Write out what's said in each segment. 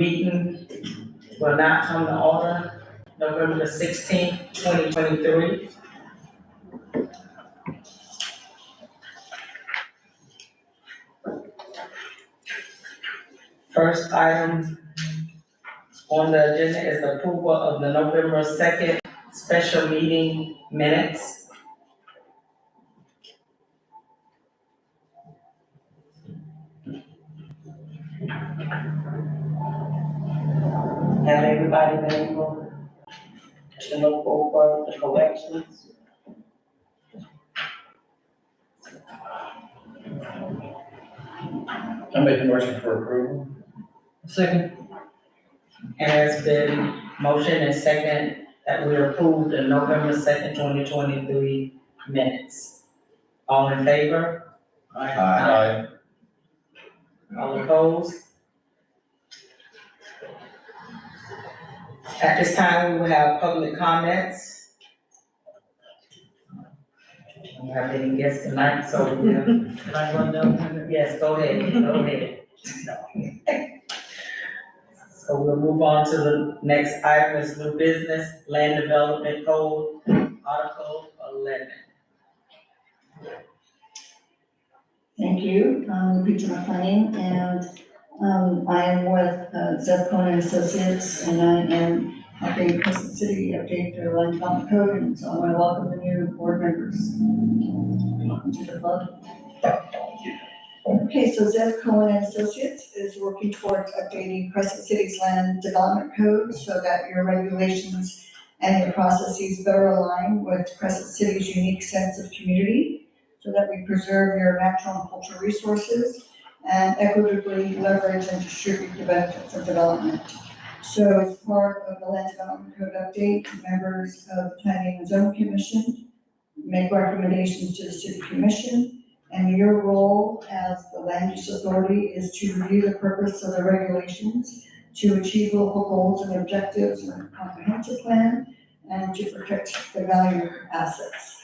Meeting will not come to order November the 16th, 2023. First item on the agenda is the approval of the November 2nd special meeting minutes. Have everybody been able to look over the corrections? I make a motion for approval. Second. And it's been motion and second that we approve the November 2nd, 2023 minutes. All in favor? Aye. All opposed? At this time, we will have public comments. We don't have any guests tonight, so we'll, Can I run down? yes, go ahead. So we'll move on to the next item, is new business, land development code, article 11. Thank you, Peter McLean, and I am with Zeb Cohen and Associates, and I am helping Crescent City update their land development code, and so I want to welcome the new board members. Welcome to the club. Okay, so Zeb Cohen and Associates is working towards updating Crescent City's land development code so that your regulations and your processes better align with Crescent City's unique sense of community, so that we preserve your natural and cultural resources and equitably leverage and distribute the benefits of development. So as part of the Land Development Code update, members of the Planning and Zoning Commission make recommendations to the City Commission, and your role as the land use authority is to review the purpose of the regulations to achieve local goals and objectives in a comprehensive plan and to protect the value of assets.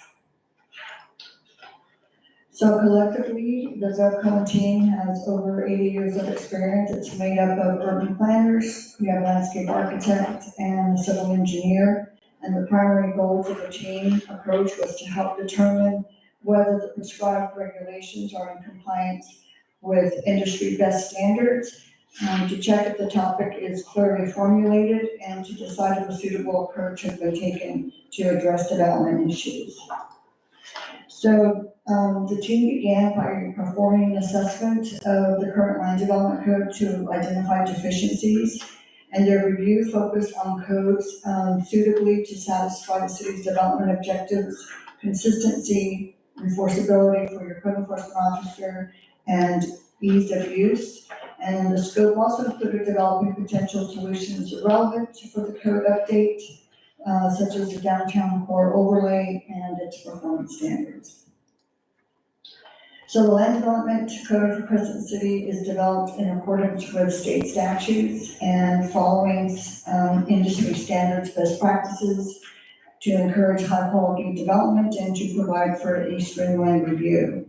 So collectively, the Zeb Cohen team has over 80 years of experience. It's made up of urban planners, we have landscape architect and a civil engineer. And the primary goals of the team approach was to help determine whether the prescribed regulations are in compliance with industry best standards, to check if the topic is clearly formulated, and to decide if a suitable approach has been taken to address development issues. So the team began by performing an assessment of the current land development code to identify deficiencies, and their review focused on codes suitably to satisfy the city's development objectives, consistency, enforceability for your code enforcement officer, and ease of use. And the scope also included developing potential solutions relevant for the code update, such as the downtown core overlay and its performance standards. So the land development code for Crescent City is developed in accordance with state statutes and following industry standards, best practices to encourage high quality development and to provide for a streamlined review.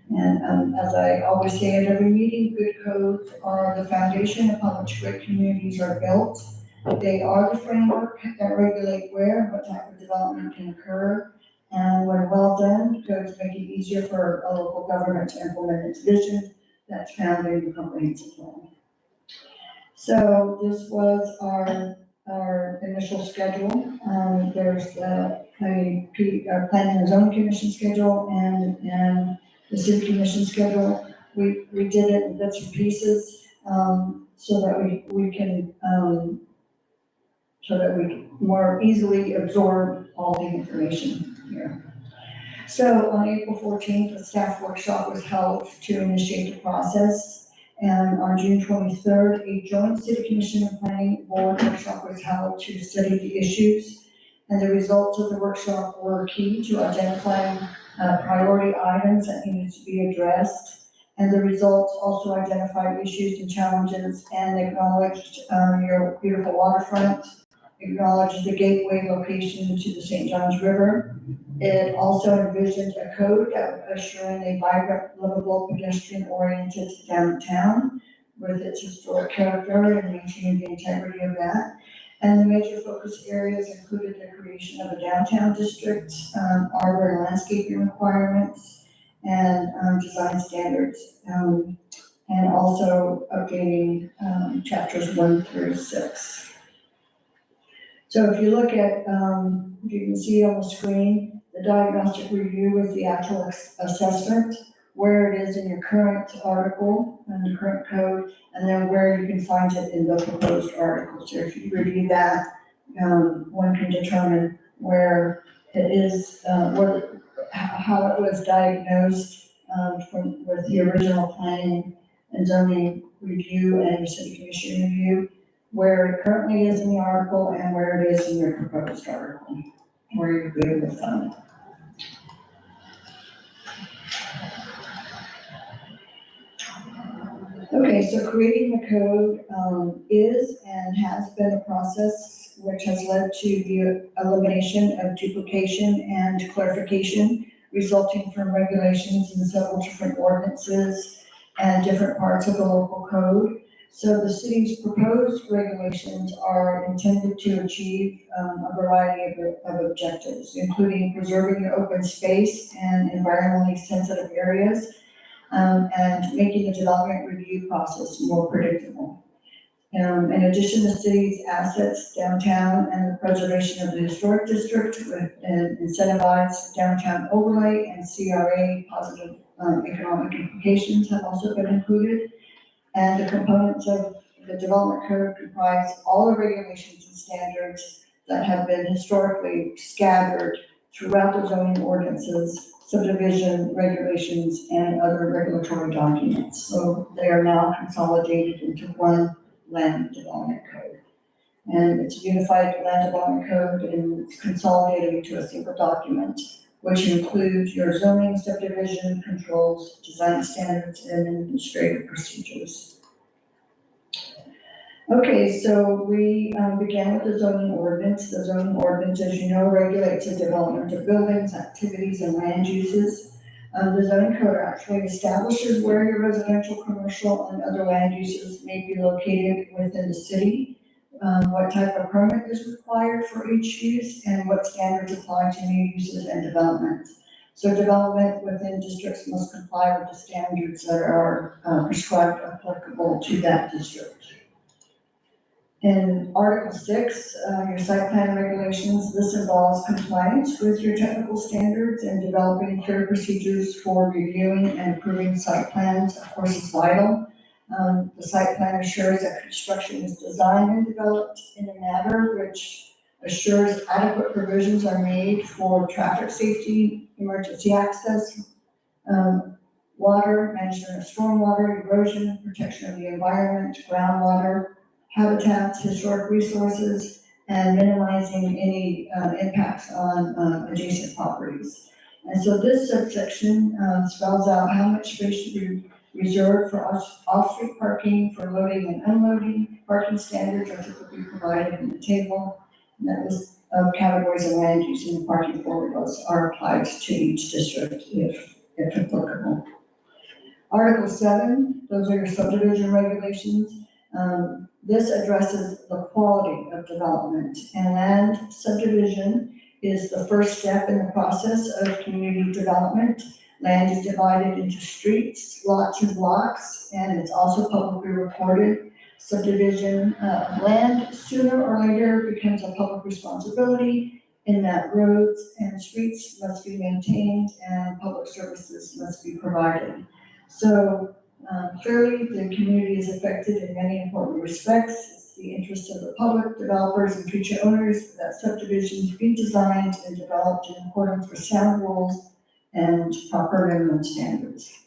And as I always say at every meeting, good codes are the foundation upon which great communities are built. They are the framework that regulate where and what type of development can occur. And when well done, codes make it easier for a local government to implement its vision that's found in the comprehensive plan. So this was our initial schedule. There's a Planning and Zoning Commission schedule and the City Commission schedule. We did it in bits and pieces so that we can more easily absorb all the information here. So on April 14th, a staff workshop was held to initiate the process. And on June 23rd, a joint City Commission and Planning Board workshop was held to study the issues. And the results of the workshop were key to identifying priority items that needed to be addressed. And the results also identified issues and challenges and acknowledged your beautiful waterfront, acknowledged the gateway location to the St. Johns River. It also envisioned a code assuring a vibrant, livable, pedestrian-oriented downtown with its historic character and maintaining the integrity of that. And the major focus areas included the creation of a downtown district, arbor and landscaping requirements, and design standards, and also updating chapters 1 through 6. So if you look at, you can see on the screen, the diagnostic review is the actual assessment, where it is in your current article and the current code, and then where you can find it in the proposed article. So if you review that, one can determine where it is, how it was diagnosed with the original planning and zoning review and the city commission review, where it currently is in the article and where it is in your proposed article, where you're good with them. Okay, so creating the code is and has been a process which has led to the elimination of duplication and clarification resulting from regulations in several different ordinances and different parts of the local code. So the city's proposed regulations are intended to achieve a variety of objectives, including preserving the open space and environmentally sensitive areas, and making the development review process more predictable. In addition, the city's assets downtown and the preservation of the historic district with incentivized downtown overlay and CRA positive economic implications have also been included. And the components of the development code comprise all the regulations and standards that have been historically scattered throughout the zoning ordinances, subdivision regulations, and other regulatory documents. So they are now consolidated into one land development code. And it's a unified land development code, and it's consolidated into a single document, which includes your zoning, subdivision, controls, design standards, and administrative procedures. Okay, so we began with the zoning ordinance. The zoning ordinance, as you know, regulates the development of buildings, activities, and land uses. The zoning code actually establishes where your residential, commercial, and other land uses may be located within the city, what type of permit is required for each use, and what standards apply to new uses and development. So development within districts must comply with the standards that are prescribed applicable to that district. In Article 6, your site plan regulations, this involves compliance with your technical standards and developing clear procedures for reviewing and approving site plans. Of course, it's vital. The site plan assures that construction is designed and developed in a manner which assures adequate provisions are made for traffic safety, emergency access, water, management of stormwater, erosion, protection of the environment, groundwater, habitats, historic resources, and minimizing any impacts on adjacent properties. And so this subsection spells out how much space should be reserved for off-street parking, for loading and unloading. Parking standards are typically provided in the table. And that list of categories of land use in the parking formulas are applied to each district if applicable. Article 7, those are your subdivision regulations. This addresses the quality of development, and land subdivision is the first step in the process of community development. Land is divided into streets, lots, and blocks, and it's also publicly recorded. Subdivision land sooner or later becomes a public responsibility in that roads and streets must be maintained and public services must be provided. So clearly, the community is affected in many important respects. It's the interest of the public, developers, and future owners that subdivisions be designed and developed in accordance with sound rules and proper minimum standards.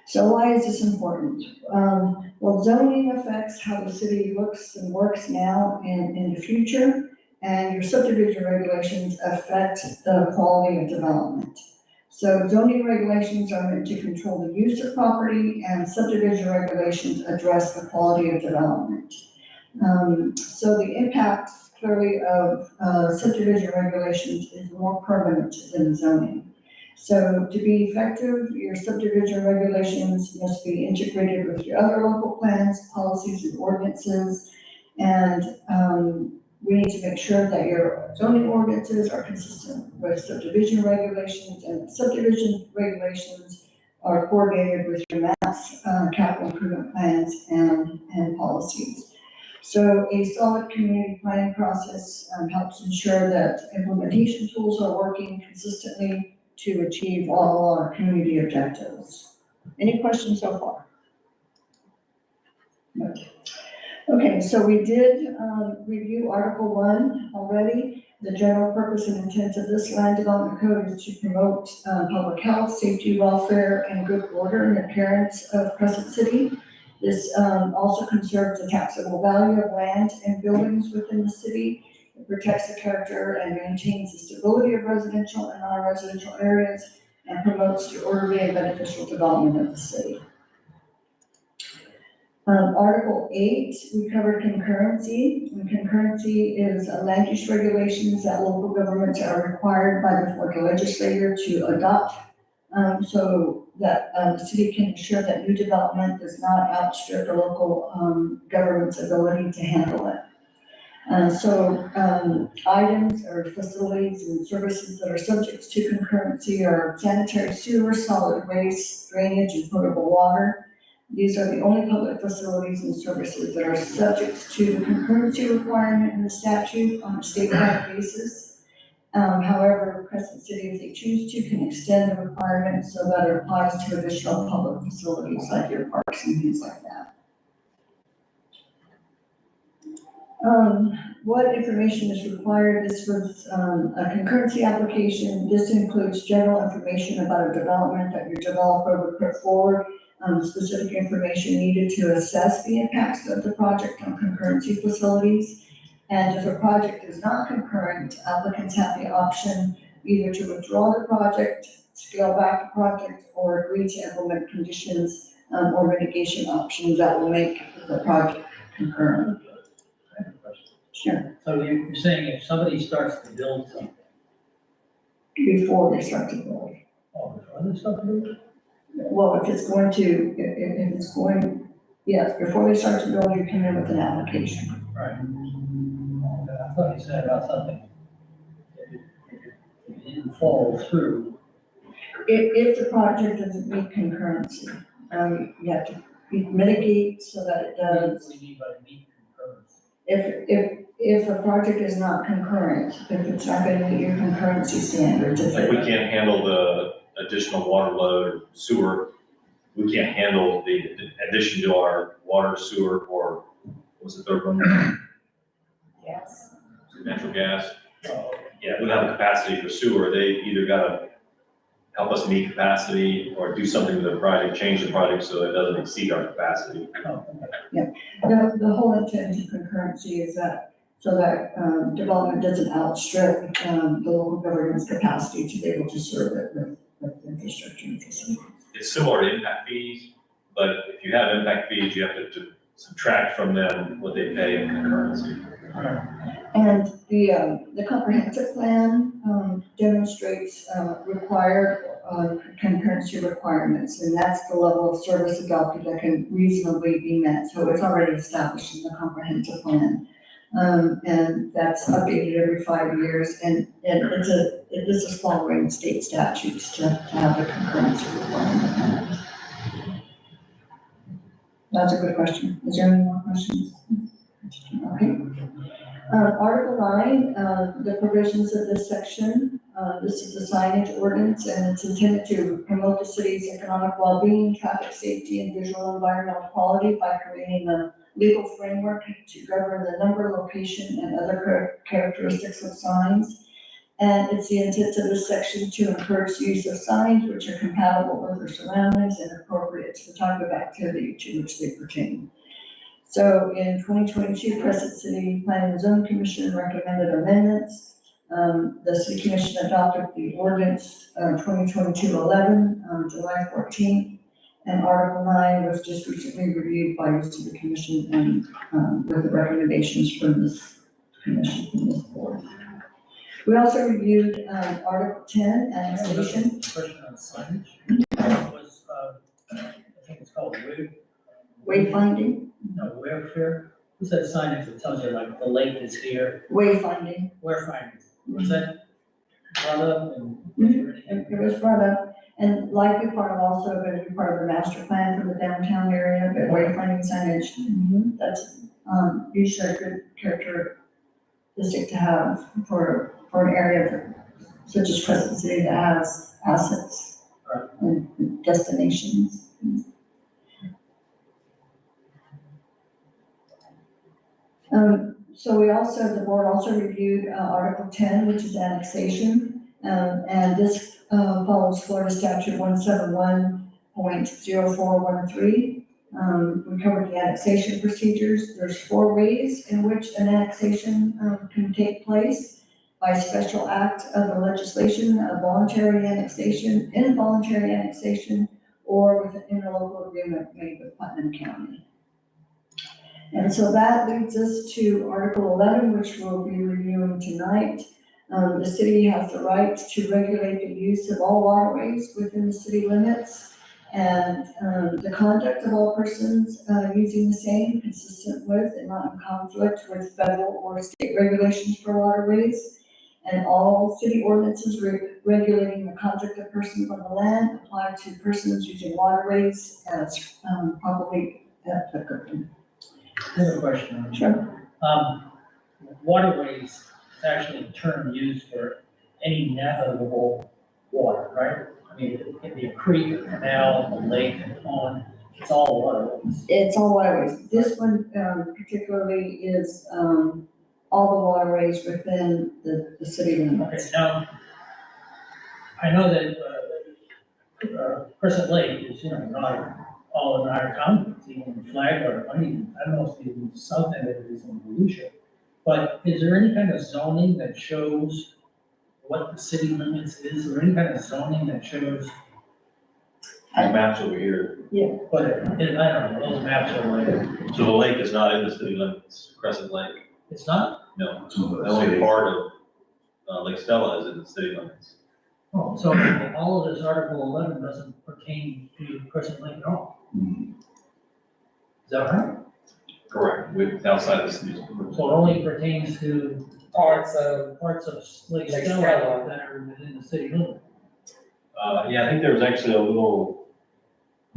So why is this important? Well, zoning affects how the city looks and works now and in the future, and your subdivision regulations affect the quality of development. So zoning regulations are meant to control the use of property, and subdivision regulations address the quality of development. So the impact clearly of subdivision regulations is more permanent than zoning. So to be effective, your subdivision regulations must be integrated with your other local plans, policies, and ordinances. And we need to make sure that your zoning ordinances are consistent with subdivision regulations, and subdivision regulations are coordinated with your mass capital improvement plans and policies. So a solid community planning process helps ensure that implementation tools are working consistently to achieve all our community objectives. Any questions so far? No. Okay, so we did review Article 1 already. The general purpose and intent of this land development code is to promote public health, safety, welfare, and good order and appearance of Crescent City. This also conserves the taxable value of land and buildings within the city. It protects the character and maintains the stability of residential and non-residential areas, and promotes the orderly and beneficial development of the city. Article 8, we covered concurrency, and concurrency is land use regulations that local governments are required by the Florida legislature to adopt, so that the city can ensure that new development does not outstrip the local government's ability to handle it. Items or facilities and services that are subject to concurrency are sanitary sewer, solid waste, drainage, and potable water. These are the only public facilities and services that are subject to the concurrency requirement in the statute on a statewide basis. However, Crescent City, if they choose to, can extend the requirement so that it applies to additional public facilities like your parks and things like that. What information is required? This was a concurrency application. This includes general information about a development that your developer would put forward, specific information needed to assess the impacts of the project on concurrency facilities. And if a project is not concurrent, applicants have the option either to withdraw the project, scale back the project, or agree to implement conditions or mitigation options that will make the project concurrent. I have a question. Sure. So you're saying if somebody starts to build something, Before they start to build. before they start to build it? Well, if it's going to, if it's going, yes, before they start to build, you come in with an application. Right. I thought you said about something. If it didn't follow through. If the project doesn't meet concurrency, you have to mitigate so that it does. What do you mean by meet concurrence? If a project is not concurrent, if it's not gonna meet your concurrency standards. Like we can't handle the additional water load or sewer, we can't handle the addition to our water, sewer, or what's the third one? Yes. Natural gas. Yeah, we don't have the capacity for sewer, they either gotta help us meet capacity or do something with the project, change the project so it doesn't exceed our capacity. The whole intent of concurrency is that, so that development doesn't outstrip the local government's capacity to be able to serve it with infrastructure and facilities. It's similar to impact fees, but if you have impact fees, you have to subtract from them what they pay in concurrency. And the comprehensive plan demonstrates required concurrency requirements, and that's the level of service adopted that can reasonably be met. So it's already established in the comprehensive plan. And that's updated every 5 years, and this is following state statutes to have the concurrency requirement. That's a good question. Is there any more questions? Okay. Article 9, the provisions of this section, this is the signage ordinance, and it's intended to promote the city's economic well-being, traffic safety, and visual environmental quality by creating a legal framework to govern the number, location, and other characteristics of signs. And it's the intent of this section to encourage the use of signs which are compatible with their surroundings and appropriate to the type of activity to which they pertain. So in 2022, Crescent City Planning and Zoning Commission recommended amendments. The City Commission adopted the ordinance 2022-11 on July 14th. And Article 9 was just recently reviewed by the City Commission and with the recommendations from this commission, from this board. We also reviewed, Article 10, annexation. Question on signage. Was, I think it's called Wayfinding, Wayfair. Who's that signage that tells you like the lake is here? wayfinding. Wayfinding. Was that brought up and? And it was brought up, and likely part of also going to be part of the master plan for the downtown area, but wayfinding signage, that's, usually a good characteristic to have for an area such as Crescent City that has assets and destinations. So the board also reviewed, Article 10, which is annexation. And this follows Florida Statute 171.0413. We covered the annexation procedures. There's 4 ways in which an annexation can take place: by special act of the legislation, a voluntary annexation, involuntary annexation, or with an interlocal agreement made with Putnam County. And so that leads us to Article 11, which we'll be reviewing tonight. The city has the right to regulate the use of all waterways within the city limits, and the conduct of all persons using the same, consistent with and not in conflict with federal or state regulations for waterways. And all city ordinances regulating the conduct of persons on the land apply to persons using waterways as probably applicable. I have a question. Sure. Waterways is actually a term used for any navigable water, right? I mean, it can be a creek, a canal, a lake, a pond, it's all waterways. It's all waterways. This one particularly is all the waterways within the city Okay, limits. now, I know that Crescent Lake is, not all in our county, it's even in Flagler, I don't know if it's even south end of it is in Volusia. But is there any kind of zoning that shows what the city limits is, or any kind of zoning that shows The map's over here. what it, I don't know, those maps are like, So the lake is not in the city limits, Crescent Lake. it's not? No, the only part of Lake Stella is in the city limits. Oh, so all of this Article 11 doesn't pertain to Crescent Lake at all? Is that right? Correct. With outside of the city. So it only pertains to Parts of, parts of Lake Lake Stella Stella. that are within the city limit. Yeah, I think there's actually a little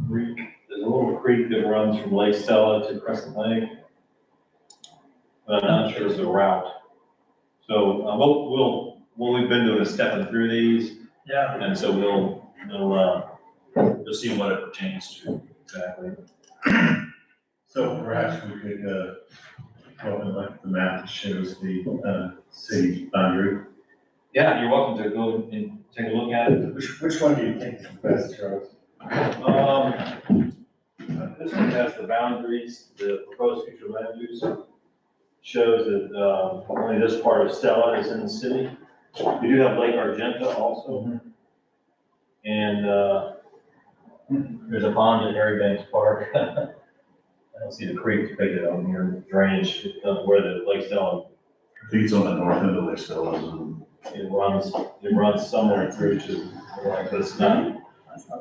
creek, there's a little creek that runs from Lake Stella to Crescent Lake. But I'm not sure it's the route. So, we'll, we've been doing is stepping through these, Yeah. and so you'll see what it pertains to exactly. So perhaps we could, open up the map that shows the, city boundary. Yeah, you're welcome to go and take a look at it. Which one do you think is the best, Charles? This one has the boundaries, the proposed future land use. Shows that, only this part of Stella is in the city. We do have Lake Argenta also. And, there's a pond at Harry Banks Park. I don't see the creek depicted on here, drainage, where the Lake Stella, I think it's on the north end of Lake Stella. it runs somewhere through to, but it's not,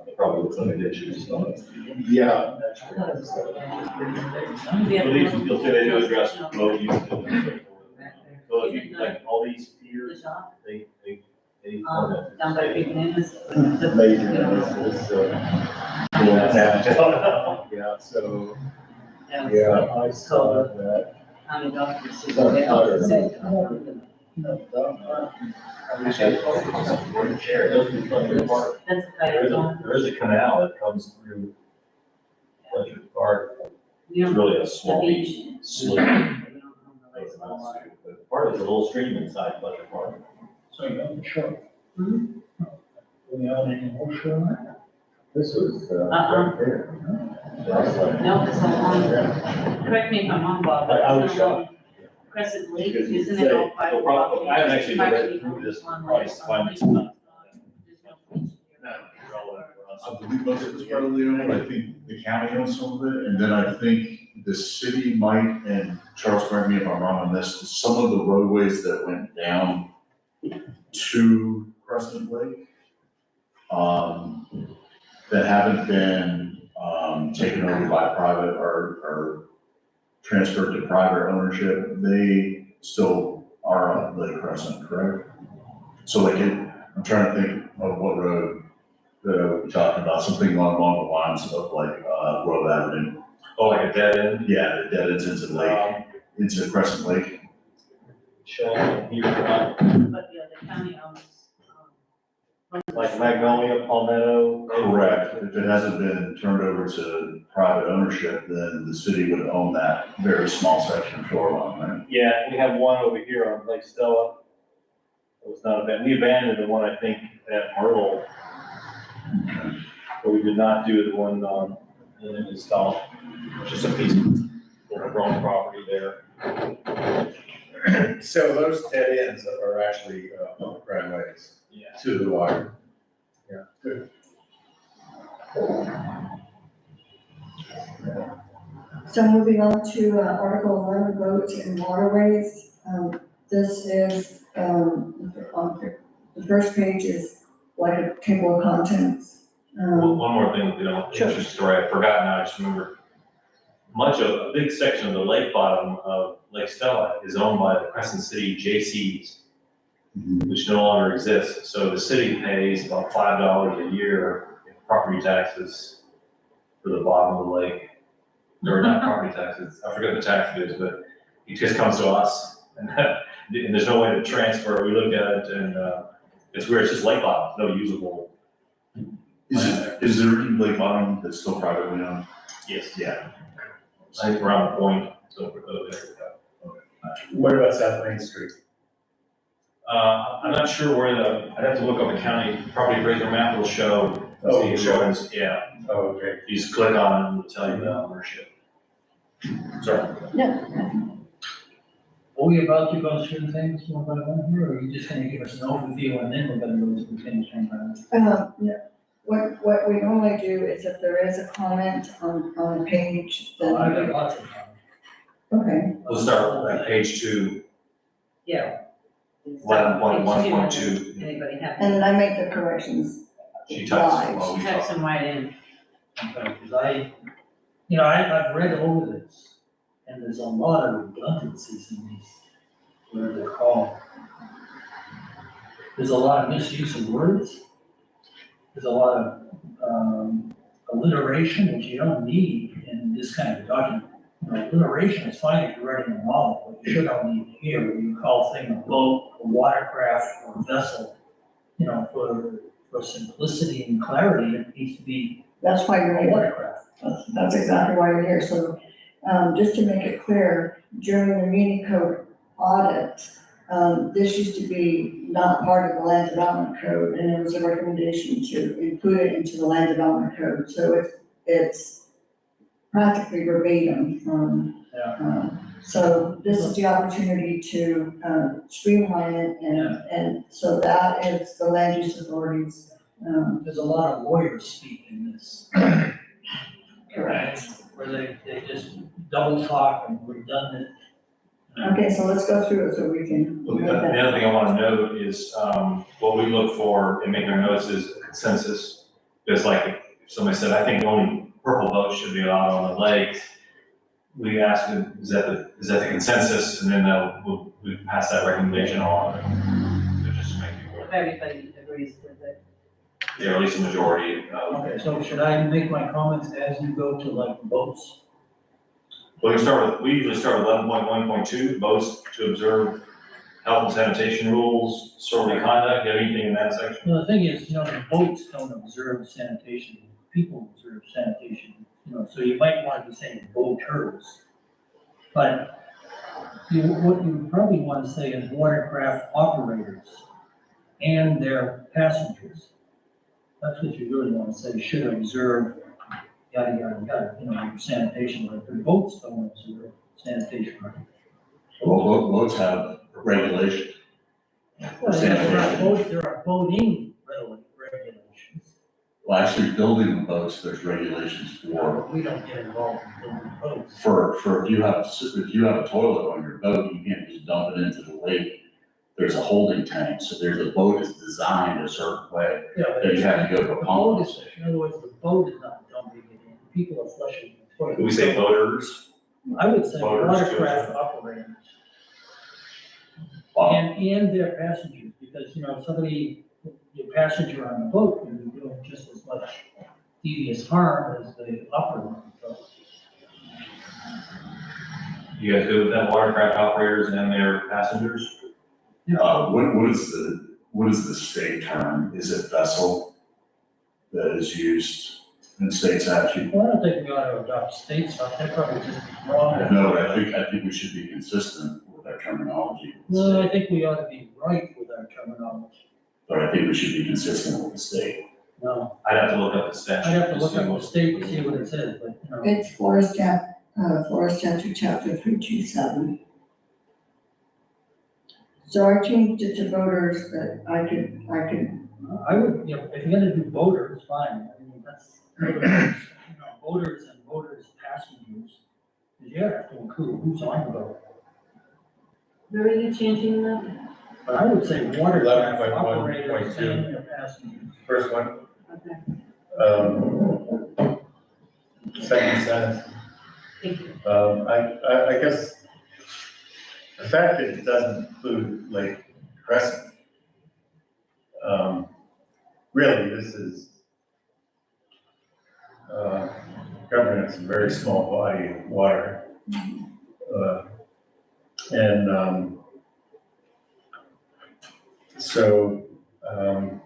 it probably looks like a ditch or something. Yeah. So these, you'll see they do address road use. So if you, like, all these piers, they. Down by Big Bananas. Yeah, so, Yeah. yeah, I saw that. County doctors. That's There is a canal that comes through Fletcher Park. You It's know, really a the small beach. slip. But part of the little stream inside Fletcher Park. So you own the shore. Hmm? Do we own any more shore? This was, right there. No, it's on, correct me if I'm wrong, Bob. but I was it's on shocked. Crescent Lake, Because you isn't it all say- private? So probably, property? I haven't actually read Actually, through this one price, lake, finally, one it's not. lake. There's no beach here. Relevant for us. I believe most of it's probably owned, I think the county owns some of it, and then I think the city might, and Charles, correct me if I'm wrong on this, some of the roadways that went down to Crescent Lake, that haven't been, taken over by private or transferred to private ownership, they still are on Lake Crescent, correct? So like I'm trying to think of what road that I would be talking about, something along the lines of like, Grove Avenue. Oh, like a dead end? Yeah, the dead ends into the lake, into Crescent Lake. Showing here, But yeah, the county owns, like Magnolia, Palmetto. Correct. If it hasn't been turned over to private ownership, then the city would own that very small section of shoreline, right? Yeah, we have one over here on Lake Stella. It was not abandoned. We abandoned the one, I think, at Myrtle. But we did not do the one on, in Install. Just a piece of overgrown property there. So those dead ends are actually, right ways Yeah. to the water. Yeah, good. So moving on to Article 11, boats and waterways. This is, on the first page is like a table of contents. One more thing, interesting story, I forgot now, I just remembered. A big section of the lake bottom of Lake Stella is owned by the Crescent City J.C.'s, which no longer exists. So the city pays about $5 a year in property taxes for the bottom of the lake. Or not property taxes, I forget the tax it is, but it just comes to us. And there's no way to transfer, we looked at it and it's weird, it's just lake bottom, no usable. Is there any lake bottom that's still privately owned? Yes. Yeah. I think around the point, so there we go. What about South Main Street? I'm not sure where I'd have to look up the county property appraiser map, will show. Oh, the insurance, yeah, Oh, okay. you just click on it, and it'll tell you the ownership. Sorry. Are we about to go through things one by one here, or are you just gonna give us an overview and then we're gonna go to the things one by one? Yeah, what we normally do is if there is a comment on a page, then, I've got lots of them. okay. We'll start at page 2, yeah. 11.1.2. Anybody have? And then I make the corrections She types live. while we Type talk. them right in. Okay, because I've read over this, and there's a lot of redundancies in these, whatever they're called. There's a lot of misuse of words. There's a lot of, alliteration, which you don't need in this kind of document. You know, alliteration is fine if you're writing a novel, but you sure don't need it here, where you call thing a boat, a watercraft, or a vessel. You know, for simplicity and clarity, it needs to be That's why you're a here. watercraft. That's exactly why you're here. So, just to make it clear, during the Muni Code audit, this used to be not part of the land development code, and there was a recommendation to include it into the land development code. So it's practically verbatim from, so this is the opportunity to streamline it, and so that is the land use authorities. There's a lot of lawyers speak in this. Correct. Where they just double talk and redundant. Okay, so let's go through it so we can. Well, the other thing I want to note is, what we look for in making our notes is a consensus. Because like, if somebody said, I think only purple boats should be allowed on the lake, we ask, is that the consensus? And then we pass that recommendation on. So just to make it If work. everybody agrees with it. Yeah, or at least a majority. Okay, so should I make my comments as you go to like boats? We usually start with 11.1.2, boats to observe health and sanitation rules, disorderly conduct, you have anything in that section? Well, the thing is, the boats don't observe sanitation, people observe sanitation, so you might want to be saying boaters. But what you probably want to say is watercraft operators and their passengers. That's what you really want to say, should observe, yada, yada, yada, your sanitation, like the boats don't observe sanitation, right? Well, boats have regulation. Well, there are boating regulations. Well, actually, building the boats, there's regulations for, We don't get involved in building boats. if you have a toilet on your boat, you can't just dump it into the lake there's a holding tank, so there's a boat is designed a certain way Yeah, but that you have to go to the a boat pump. is, in other words, the boat is not dumping it in, people are flushing the toilet. Do we say voters? I would say Boaters, watercraft operators Wow. and their passengers, because, somebody, your passenger on the boat can be doing just as much devious harm as the operator. So, You guys good with that, watercraft operators and their passengers? What is the state term? Is it vessel that is used in state statute? Well, I don't think we ought to adopt state stuff, they're probably just wrong. No, but I think we should be consistent with our terminology. No, I think we ought to be right with our terminology. But I think we should be consistent with the state. No, I'd have to look up the statute. I'd have to look see up the what- state to see what it says, but, It's Florida Statute, Chapter 327. So I changed it to voters, but I could, I would, if you're gonna do voters, fine, I mean, that's, voters and voters passengers. You have to include who's on the boat, Where are you changing that? but I would say watercraft 11.1.2. operators and their passengers. First one, Okay, second sentence. thank you. I guess the fact that it doesn't include Lake Crescent, really, this is governance, a very small body of water. So, that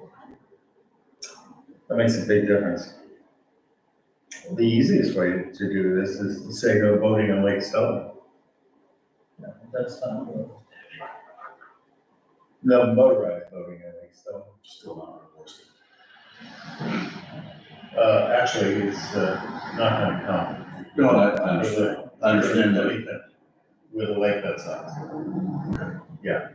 makes a big difference. The easiest way to do this is to say no boating on Lake Stella. Yeah, that's not good. No motorized boating on Lake Stella. Still not enforced. Actually, it's not uncommon. No, I understand. I understand that. With a lake that size. Yeah,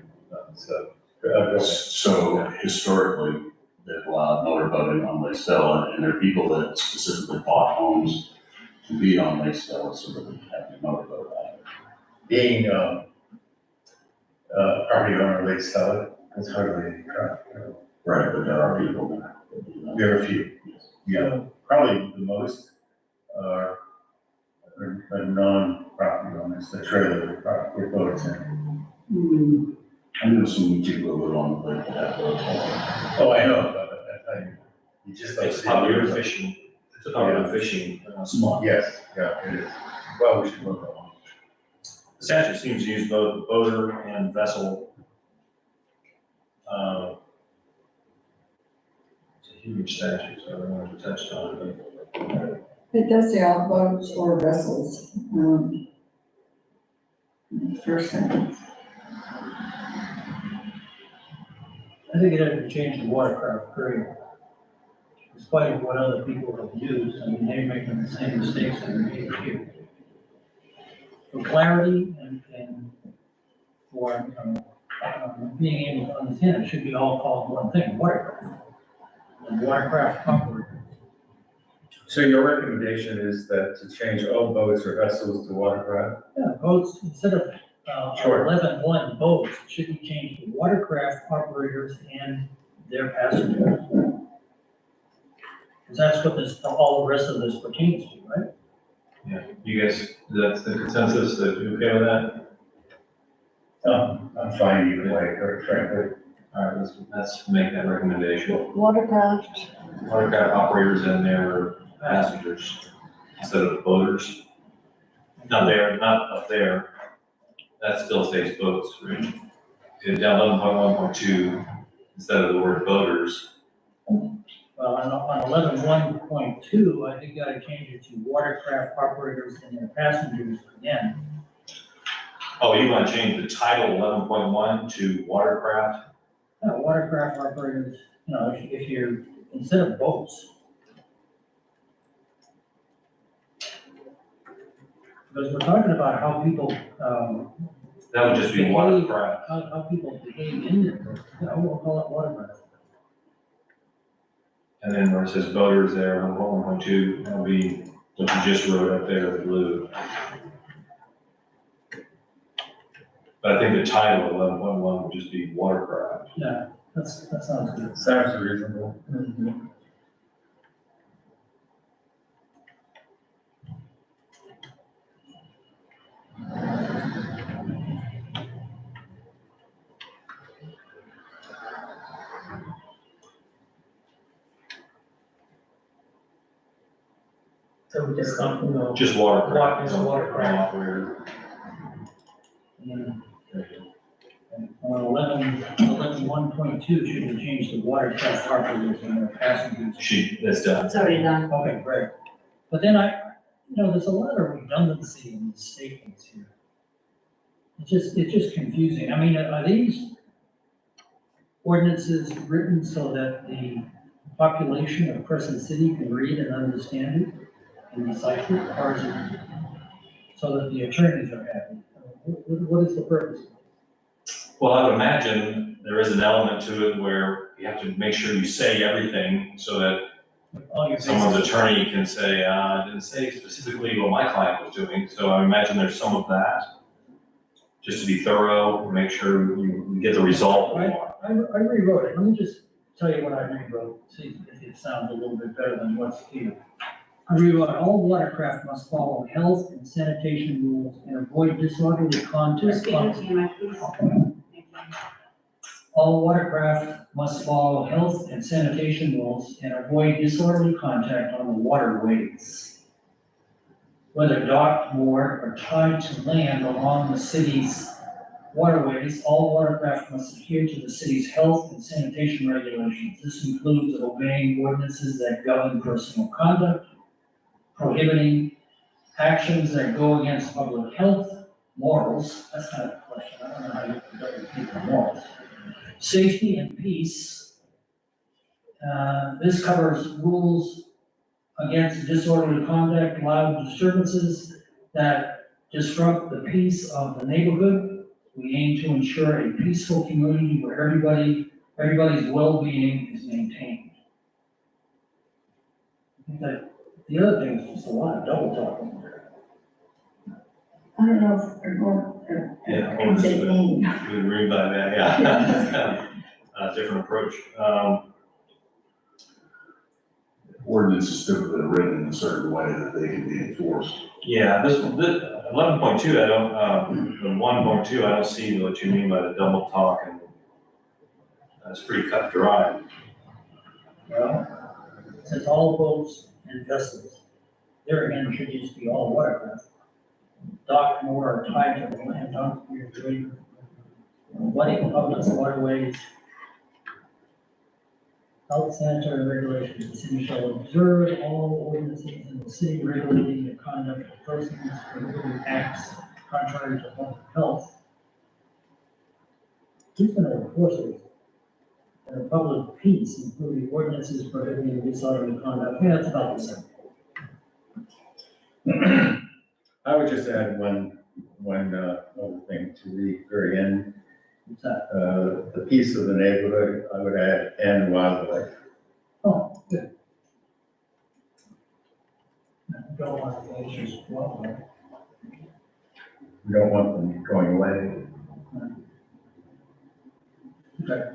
so. go ahead. So historically, they've allowed motorboating on Lake Stella, and there are people that specifically bought homes to be on Lake Stella so that they can have a motorboat out there. Being property owner of Lake Stella, it's hardly any traffic. Right, but there are people that do that. There are a few, yeah, probably the most are non-property owners, the trailer property boats in. I know some people that live on the lake that have boats. Oh, I know, but you just don't It's see. popular fishing, it's a popular fishing spot. Yes, yeah, it is. Well, we should look at one. The statute seems to use both boater and vessel. It's a huge statute, so I don't want to touch on it, it does say all boats or vessels, in the first sentence. I think it had to change the watercraft period. Despite what other people have used, I mean, they're making the same mistakes that we made here. For clarity and for, being able to understand, it should be all called one thing, watercraft. And watercraft operators. So your recommendation is that to change all boats or vessels to watercraft? Yeah, boats, instead of, Sure. 11.1 boats, it should be changed to watercraft operators and their passengers. Because that's what this, all the rest of this pertains to, right? Yeah, you guys, that's the consensus, that you okay with that? I'm fine either way, quite frankly. All right, let's make that recommendation. Watercraft. Watercraft operators and their passengers instead of boaters. Not there, not up there. That still stays boats, right? Okay, down 11.1.2, instead of the word boaters. Well, on 11.1.2, I think you gotta change it to watercraft operators and their passengers again. Oh, you want to change the title 11.1 to watercraft? Watercraft operators, if you're, instead of boats. Because we're talking about how people, That would just be watercraft. how people behave in their boats, we'll call it watercraft. And then where it says boaters there, 1.2, that'll be what you just wrote up there, the blue. But I think the title, 11.1, would just be watercraft. Yeah, that sounds good. Sounds reasonable. So we just don't, Just watercraft. Just watercraft. Operator. Well, 11.2 should be changed to watercraft operators and their passengers. That's done. It's already done. Okay, great. But then there's a lot of redundancy in the statements here. It's just confusing. I mean, are these ordinances written so that the population of Crescent City can read and understand it and decipher it? Or is it so that the attorneys are happy? What is the purpose? Well, I would imagine there is an element to it where you have to make sure you say everything so that All your someone's basics. attorney can say, I didn't say specifically what my client was doing. So I imagine there's some of that, just to be thorough, make sure we get the result we want. I rewrote it. Let me just tell you what I rewrote, see if it sounds a little bit better than what's here. I rewrote, all watercraft must follow health and sanitation rules and avoid disorderly conduct. Speak into your mic, please. Thank you. All watercraft must follow health and sanitation rules and avoid disorderly contact on the waterways. Whether docked, moored, or tied to land along the city's waterways, all watercraft must adhere to the city's health and sanitation regulations. This includes obeying ordinances that govern personal conduct, prohibiting actions that go against public health, morals, that's kind of a question, I don't know how you conduct people morals. Safety and peace. This covers rules against disorderly conduct, loud disturbances that disrupt the peace of the neighborhood. We aim to ensure a peaceful community where everybody's well-being is maintained. I think that the other thing is just a lot of double talking there. I don't know if we're going, Yeah, or say aim. we would read by that, yeah. It's kind of a different approach. Ordinances typically are written in a certain way that they can be enforced. Yeah, this 11.2, I don't, the 1.2, I don't see what you mean by the double talk, and it's pretty cut and dry. Well, it says all boats and vessels. There again, should just be all watercraft. Dock, moor, or tied to the land, dock, pier, trade, flooding public waterways. Health sanitary regulations, the city shall observe all ordinances in the city regulating the conduct of persons prohibiting acts contrary to public health. Who's gonna enforce it? And public peace, including ordinances prohibiting disorderly conduct, yeah, it's about the same. I would just add one other thing to the very end. What's that? The peace of the neighborhood, I would add, and wildlife. Oh, good. Don't want to just, well, We don't want them going away. okay.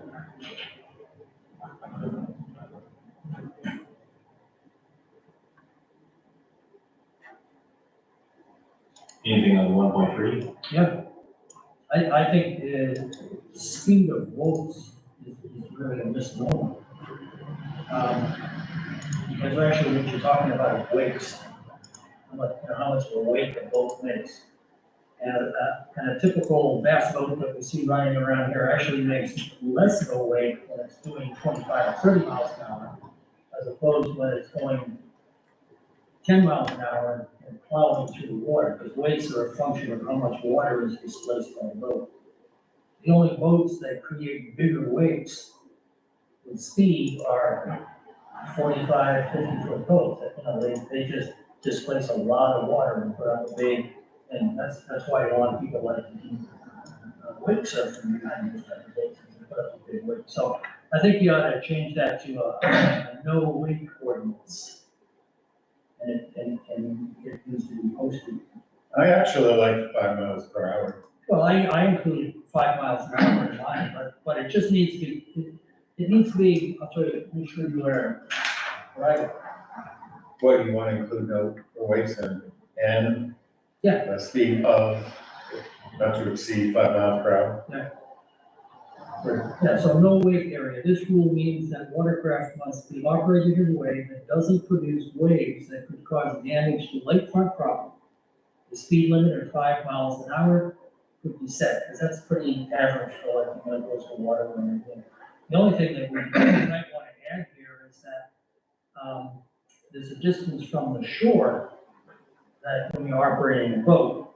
Anything on 1.3? Yeah. I think the speed of boats is really a misnomer. Because actually what you're talking about is wakes. How much of a wake a boat makes. And a typical bass boat that we see running around here actually makes less of a wake when it's doing 25 or 30 miles an hour, as opposed when it's going 10 miles an hour and plowing through the water, because wakes are a function of how much water is displaced by the boat. The only boats that create bigger wakes with speed are 45, 50-foot boats. They just displace a lot of water and put out a big, and that's why a lot of people like to do wake surfing behind those type of boats, and put up a big wake. So I think you ought to change that to a no wake ordinance. And it needs to be posted. I actually like 5 miles per hour. Well, I include 5 miles an hour in mine, but it just needs to be, it needs to be, I'll tell you, make sure you are, right? What, you want to include no weights and Yeah. a speed of not to exceed 5 miles per hour? Yeah, so no wake area. This rule means that watercraft must be operated in a way that doesn't produce waves that could cause damage to lakefront property. The speed limit of 5 miles an hour could be set, because that's pretty average for like, when it goes to water and everything. The only thing that we might want to add here is that, there's a distance from the shore that when you're operating a boat,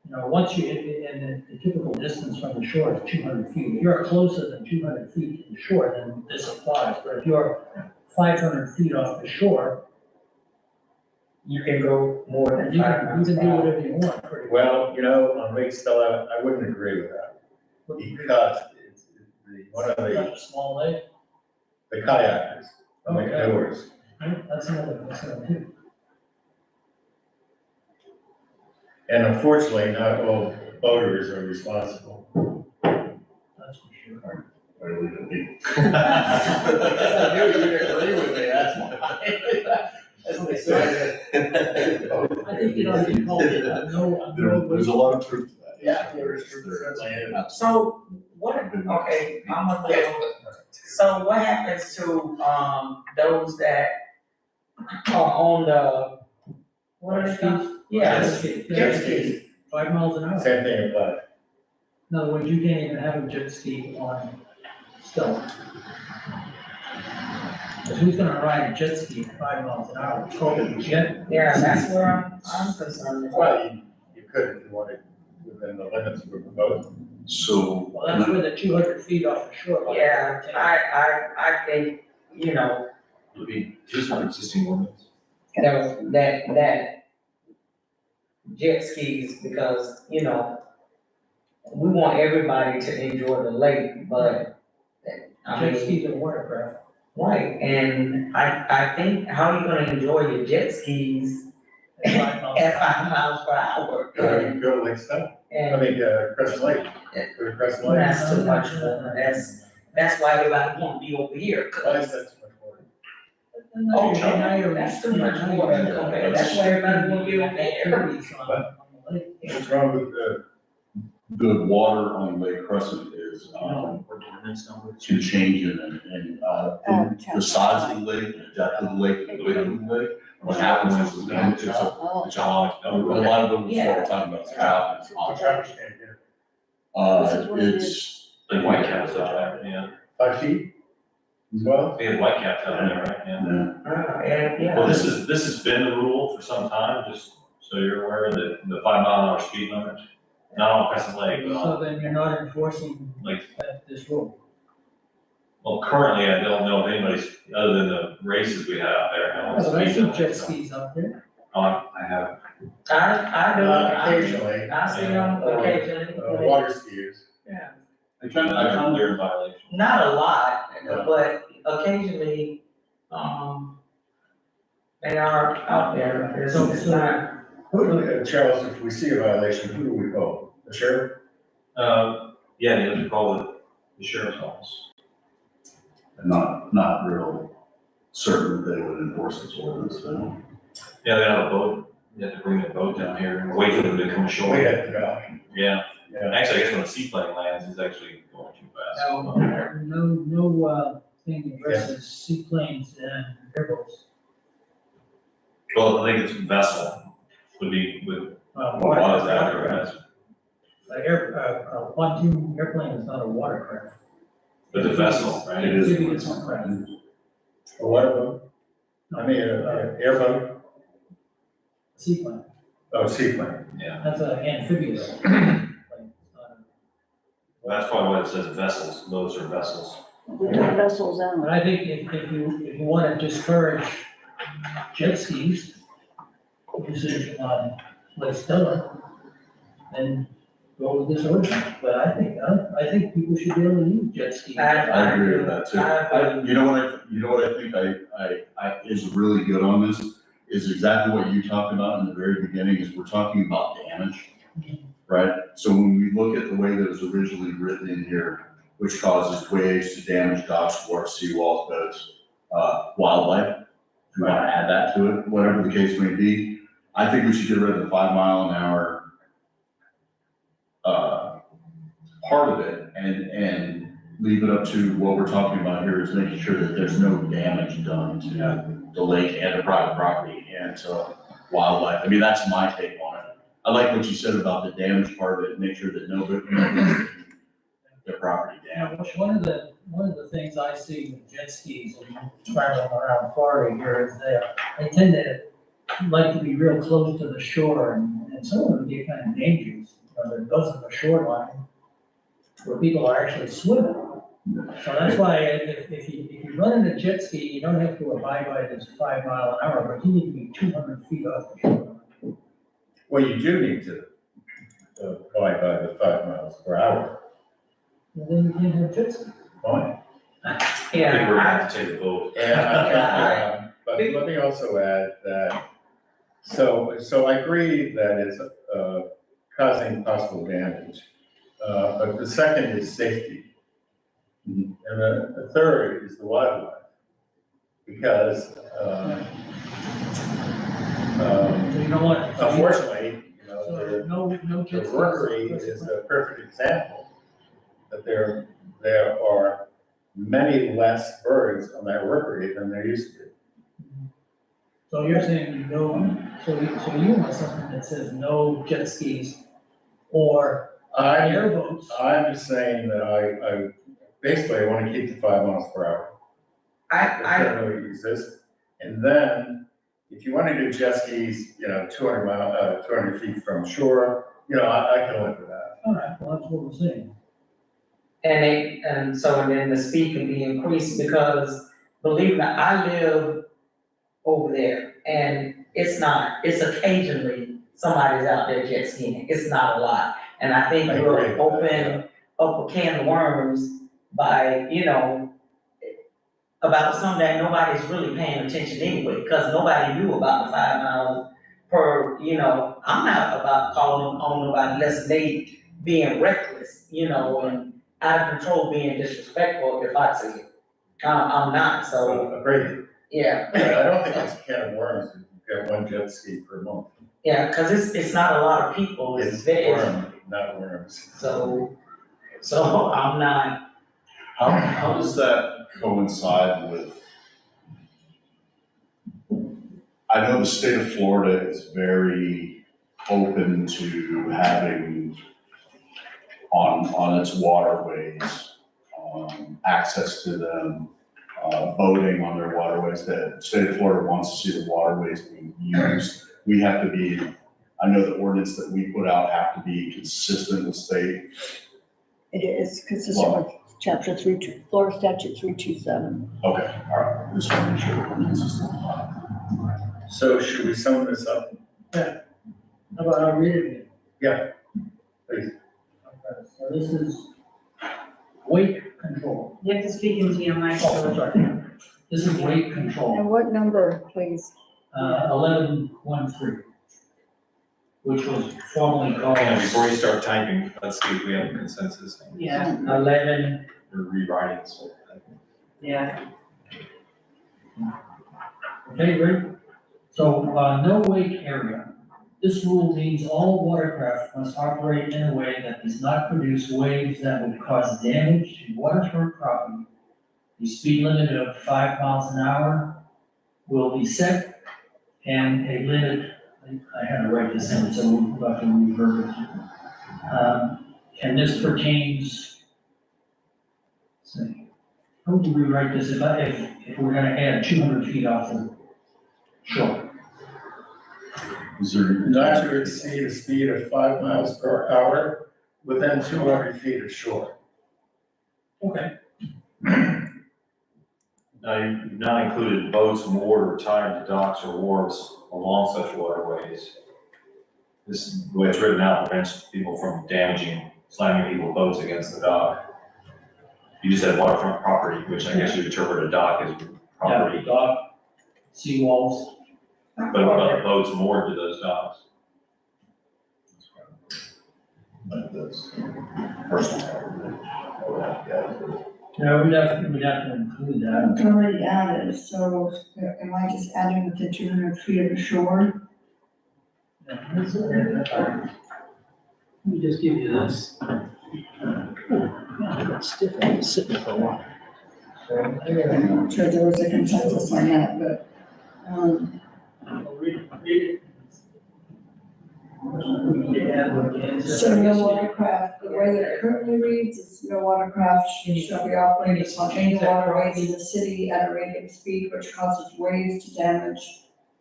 you know, once you, and the typical distance from the shore is 200 feet. If you're closer than 200 feet to the shore, then this applies. But if you're 500 feet off the shore, You can go more than you 5 can, miles you per can do hour. whatever you want, pretty much. Well, you know, on Lake Stella, I wouldn't agree with that, because it's, one of Such a small lake. the kayakers, the Okay. canoers, That's another too. and unfortunately, not all boaters are responsible. That's for sure. I leave it be. I knew you'd agree with me, that's why. I think it ought to be called, There's a lot of truth to that. Yeah, There certainly is. So what, okay, I'm a little, so what happens to, those that are on the, what are they called? Yeah, jet skis. 5 miles an hour. Same thing applies. In other words, you can't even have a jet ski on Stella. Because who's gonna ride a jet ski at 5 miles an hour? It's called a jet. Yeah, that's where I'm concerned. Well, you could if you wanted, within the limits of the boat. So, Well, that's where the 200 feet off the shore. Yeah, I think, you know, Would be just an existing ordinance. that jet skis, because, you know, we want everybody to enjoy the lake, but, I Jet mean, skis are watercraft. right, and I think, how are you gonna enjoy your jet skis At 5 miles. at 5 miles per hour? You go to Lake Stella, I And mean, Crescent Lake, go to Crescent Lake. that's too much water, that's why everybody want to be over here, Why is 'cause that too much water? Oh, that's too much water compared, that's why everybody want to be over there. What's wrong with, the water on Lake Crescent is, can change in the size of the lake, the depth of the lake, the width of the lake. What happens is, it's a, a lot of them, what we're talking about, it's out, it's the hot. traverse can't get it? It's, Like white caps up there, yeah. 5 feet as well? They had white caps down there, right? Yeah. yeah, Well, this has been the rule for some time, just so you're aware that the 5 mile an hour speed limit, not on Crescent Lake, but So on, then you're not enforcing like, this rule. well, currently, I don't know if anybody's, other than the races we have out there. has Well, I speed see limit, jet so. skis up there. I have, Occasionally, I see them occasionally. water skiers. Yeah. I kind of, they're in violation. Not a lot, Yeah. but occasionally, they are out there, it's not. Who do we, Charles, if we see a violation, who do we call? The sheriff? Yeah, you have to call the sheriff's office. not real certain that they would enforce this ordinance, so. Yeah, they have a boat, you have to bring a boat down here and wait for them to come ashore. We have to go. Yeah, Yeah. actually, I guess when a seaplane lands, it's actually going too fast. No thing addresses seaplanes and airboats. Well, I think it's vessel would be, would, Uh, why is that, or that's, a pontoon airplane is not a watercraft. but the vessel, right? It is. Maybe it's not right. A water boat? I mean, an airboat? Seaplane, Oh, seaplane. Yeah, that's an amphibious plane. It's not a- that's probably why it says vessels, those are vessels. Vessels only. But I think if you want to discourage jet skis, usage on Lake Stella, then go with this ordinance. But I think people should be able to use jet skis. I agree with that too. You know what I think I is really good on this, is exactly what you talked about in the very beginning, is we're talking about damage. right? So when we look at the way that it was originally written in here, which causes waves to damage docks, wharfs, seawalls, boats, wildlife, if we wanna add that to it, whatever the case may be, I think we should get rid of the 5 mile an hour part of it and leave it up to what we're talking about here is making sure that there's no damage done to the lake and the private property and to wildlife. I mean, that's my take on it. I like what you said about the damage part of it, make sure that nobody's getting their property damaged. One of the things I see with jet skis and traveling around Florida here is that they tend to like to be real close to the shore and some of them get kind of dangerous. They're close to the shoreline where people are actually swimming. So that's why if you run in a jet ski, you don't have to abide by this 5 mile an hour, but you need to be 200 feet off the shoreline. Well, you do need to abide by the 5 miles per hour. And then you can't have jet skis. Fine. I think we're gonna have to take a vote. But let me also add that, so I agree that it's causing possible damage. But the second is safety. And the third is the wildlife. Because, So you know what? unfortunately, you know, So no the jet skis. rookery is a perfect example. That there are many less birds on that rookery than there used to be. So you're saying no, so you want something that says no jet skis or airboats? I'm just saying that I basically want to keep the 5 miles per hour. I, Currently exists. And then, if you want to do jet skis, 200 feet from shore, I can live with that. All right, well, that's what we're saying. and then the speed can be increased because believe it or not, I live over there and it's occasionally somebody's out there jet skiing. It's not a lot. And I think I we'll agree with open up a can of worms by, about something that nobody's really paying attention anyway, because nobody knew about the 5 miles per, I'm not about calling on nobody unless they being reckless, and out of control, being disrespectful if I see it. I'm not, so, Agreed. yeah. I don't think it's a can of worms, if you get one jet ski per month. Yeah, cause it's not a lot of people, It's it's, worm, not worms. so I'm not, How does that coincide with? I know the state of Florida is very open to having on its waterways, access to them, boating on their waterways. The state of Florida wants to see the waterways being used. We have to be, I know the ordinance that we put out have to be consistent with state. It is consistent with chapter 32, Florida statute 327. Okay, all right, just want to make sure we're consistent. So should we sum this up? How about I read it again? Yeah, please. Okay, so this is weight control. You have to speak into your mic. Oh, I'm sorry. This is weight control, And what number, please? 1113, which was formerly called And before you start typing, let's see if we have a consensus. Yeah, 11. We're rewriting, so. yeah. Okay, ready? So, no wake area. This rule means all watercraft must operate in a way that does not produce waves that would cause damage to waterfront property. The speed limit of 5 miles an hour will be set, and a limit, I had to write this in, so we'll have to revert it. And this pertains, let's see, how would we write this if we're gonna add 200 feet off the shore? Is there? Not to exceed a speed of 5 miles per hour within 200 feet of shore. Okay. Now, you've not included boats moored or tied to docks or wharves along such waterways. This, the way it's written out, prevents people from slamming people's boats against the dock. You just said waterfront property, which I guess you interpret a dock as property, Yeah, dock, seawalls. but what about the boats moored to those docks? That's personal. Yeah, we'd have to include that. It's already added, so am I just adding within 200 feet of the shore? Let me just give you this. It's different, it's sitting for a while. I'm not sure there was a consensus on that, but, Read it. so no watercraft, the way that it currently reads is no watercraft shall be operated on any waterways in the city at a rate of speed which causes waves to damage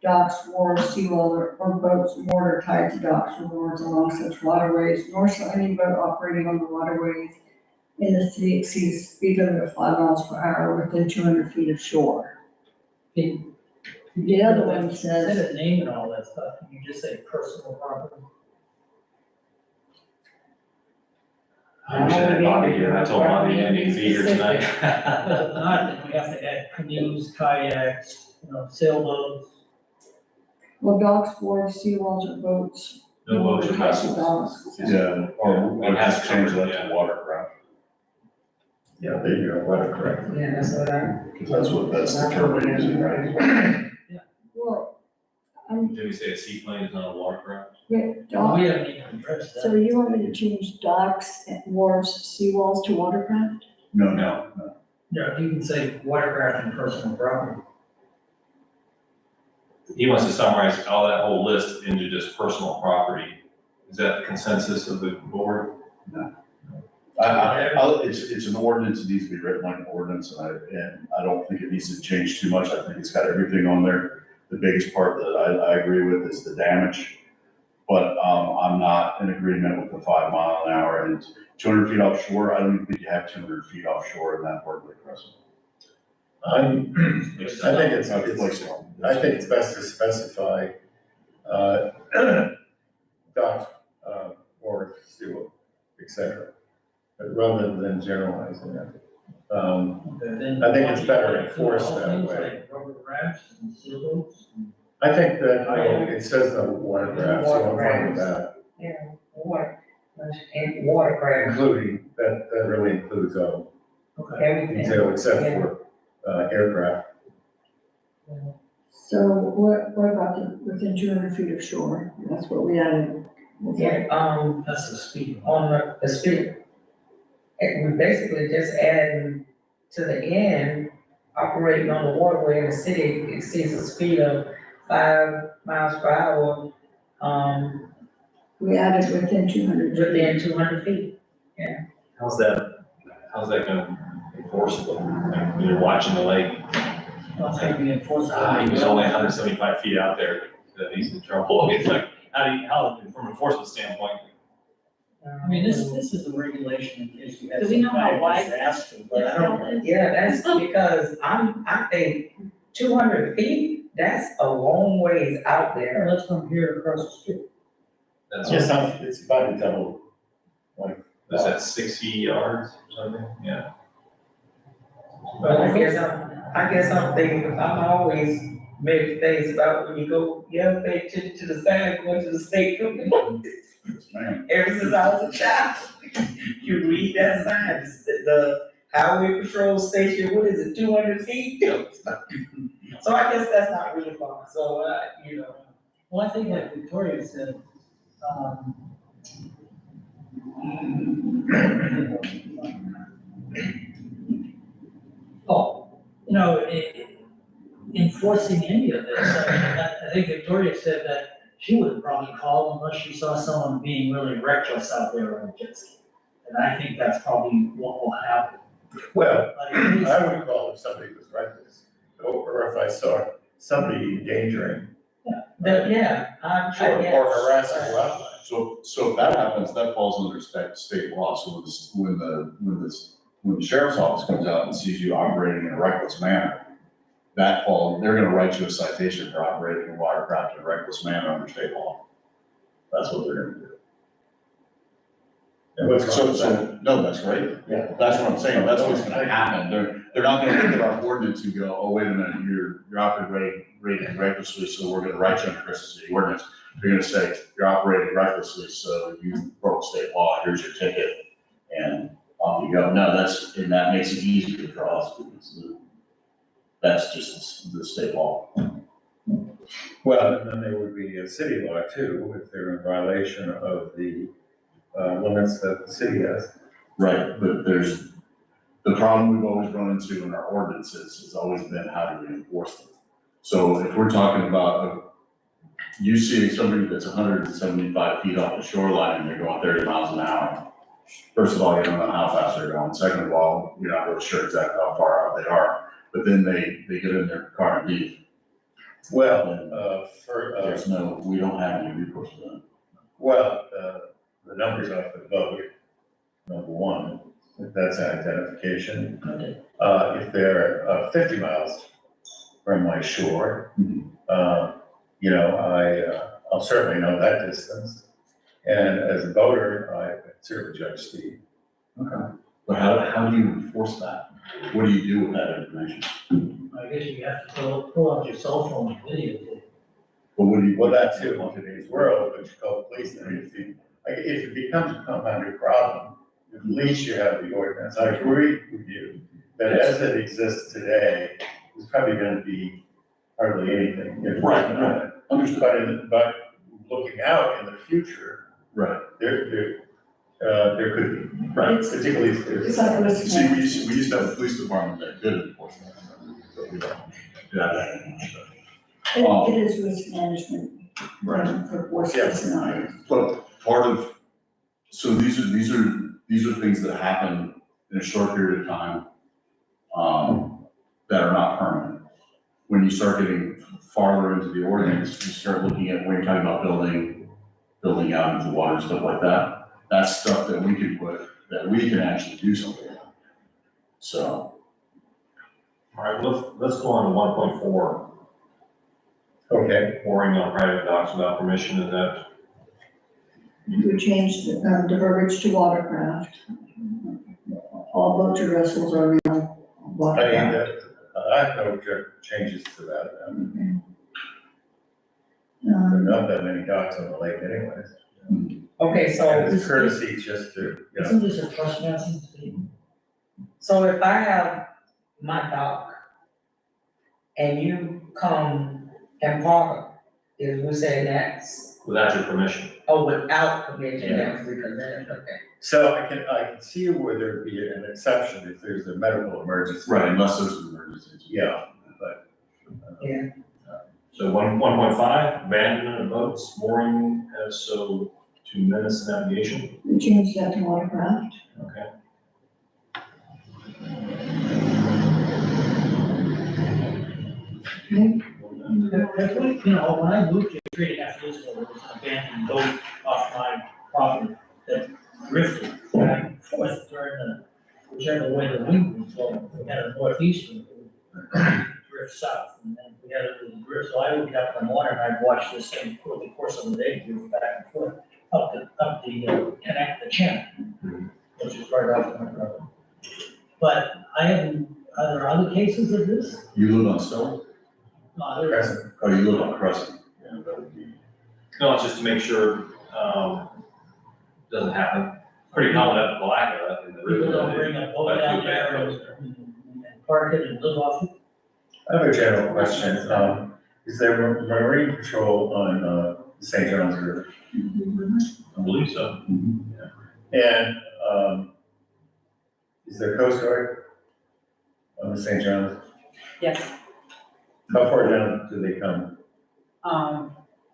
docks, wharves, seawall, or boats moored or tied to docks or wharves along such waterways, nor shall any boat operating on the waterways in the city exceed the speed limit of 5 miles per hour within 200 feet of shore. The other one says, Instead of naming all that stuff, can you just say personal property? I wish I had Bobby here, I told Bobby I need to be here tonight. If not, then we have to add canoes, kayaks, sailboats. well, docks, wharves, seawalls, or boats. No boats or moored or tied to vessels. docks. Yeah, or It has just change covered, that yeah. to watercraft, Yeah, there you go, watercraft. Yeah, that's what I. because that's the term we're using, right? Well, Did we say a seaplane is not a watercraft? dock, We haven't even addressed so that. you want me to change docks, wharves, seawalls to watercraft? No, Yeah, you can say watercraft and personal property. He wants to summarize all that whole list into just personal property. Is that the consensus of the board? It's an ordinance, it needs to be written like an ordinance, and I don't think it needs to change too much, I think it's got everything on there. The biggest part that I agree with is the damage, but, I'm not in agreement with the 5 mile an hour and 200 feet offshore. I don't even think you have 200 feet offshore in that part of the Crescent. I think it's, I think it's best to specify, dock, or steel, et cetera, but rather than generalizing it. I think it's better enforced that way. Like rubber rafts and sailboats. I think that, it says the watercraft, so I'm fine with that, Yeah, water, and watercraft, including, that really includes all Okay. everything. detail except for, aircraft. So what about the within 200 feet of shore? That's what we added. Yeah, That's the speed. on the street. And we basically just adding to the end, operating on the waterway in the city exceeds a speed of 5 miles per hour, We added within 200 feet. within 200 feet. How's that gonna be enforceable? Like, when you're watching the lake, That's gonna be enforced. he was only 175 feet out there, that he's in trouble. It's like, how, from an enforcement standpoint, I mean, this is a regulation in case you had. Do we know some how kind of wide disaster, but I don't. Yeah, that's because I think 200 feet, that's a long ways out there. Let's come here across the street. that's, It's about a double, like, is that 60 yards or something? Yeah. But I guess I'm thinking, I'm always making things about when you go, to the side, going to the state. Man, Ever since I was a child, you read that sign, the highway patrol station, what is it, 200 feet? So I guess that's not really far, so, Well, I think like Victoria said, enforcing any of this, I mean, I think Victoria said that she wouldn't probably call unless she saw someone being really reckless out there on a jet ski. And I think that's probably what will happen. well, Like, at least- I would call if somebody was reckless, or if I saw somebody endangering, I'm or sure. harassing wildlife. so if that happens, that falls under state law, so when the sheriff's office comes out and sees you operating in a reckless manner, they're gonna write you a citation for operating a watercraft in a reckless manner under state law. That's what they're gonna do. And what's going on? No, that's right. Yeah. That's what I'm saying, that's what's gonna happen, they're not gonna look at our ordinance and go, oh, wait a minute, you're operating recklessly, so we're gonna write you under Crystal City ordinance. They're gonna say, you're operating recklessly, so you broke state law, here's your ticket, and off you go. No, and that makes it easier for us, because that's just the state law. Well, and then there would be a city law too, if they're in violation of the limits that the city has. Right, but the problem we've always run into in our ordinances has always been how do we enforce them? So if we're talking about, you see somebody that's 175 feet off the shoreline and they're going 30 miles an hour. First of all, you don't know how fast they're going. Second of all, you're not really sure exactly how far out they are. But then they get in their car and leave. Well, We don't have any recourse for them. well, the numbers off the boat, number one, if that's an identification. Okay. If they're 50 miles from my shore, you know, I'll certainly know that distance. And as a boater, I certainly judge speed. But how do you enforce that? What do you do with that information? I guess you have to pull out your cell phone and videotape. But what do you? Well, that too, in today's world, but you call the police, I mean, if it becomes a compounded problem, at least you have the ordinance. I agree with you that as it exists today, there's probably gonna be hardly anything. Right. But but looking out in the future, Right. there could be, Right. particularly if there's. It's like a risk See, we used to have a police department that could enforce that, but we don't. Yeah. It is risk management, for worst case scenario. But part of, so these are things that happen in a short period of time, that are not permanent. When you start getting farther into the ordinance, you start looking at, when you're talking about building out into the water and stuff like that, that's stuff that we can that we can actually do something with. So. All right, let's go on to 1.4, Okay, mooring on private docks without permission, is that? We changed the verbiage to watercraft. All boats or vessels are now I mean, watercraft. I have no changes to that. There are Um, not that many docks on the lake anyways. Okay, so, And it's courtesy just to, you know. Isn't this a trespassing statement? so if I have my dock and you come and park, is we say that's, Without your permission. oh, without permission, Yeah. that's because that's, okay. So I can see where there'd be an exception if there's a medical emergency. Right, unless there's an emergency. Yeah, but. So 1.5, abandonment of boats, mooring as so to menace navigation, We changed that to watercraft. okay? That's what, you know, when I moved here 3.5 years ago, there was an abandoned boat off my property that drifted back and forth during whichever way the wind was blowing. We had a northeaster, it would drift south, and then we had a drift, so I would get up in the morning and I'd watch this thing over the course of the day, drift back and forth, up the connect the channel, which is right off my property. But I haven't, are there other cases of this? You live on Stowe? No, there isn't. Oh, you live on Crescent? Yeah, that would be. No, it's just to make sure, doesn't happen. Pretty common up in Blackwood, I think. People don't bring a boat down there and park it and live off it. I have a general question. Is there marine patrol on St. John's River? I believe so. And is there Coast Guard on the St. John's? Yes, How far down do they come?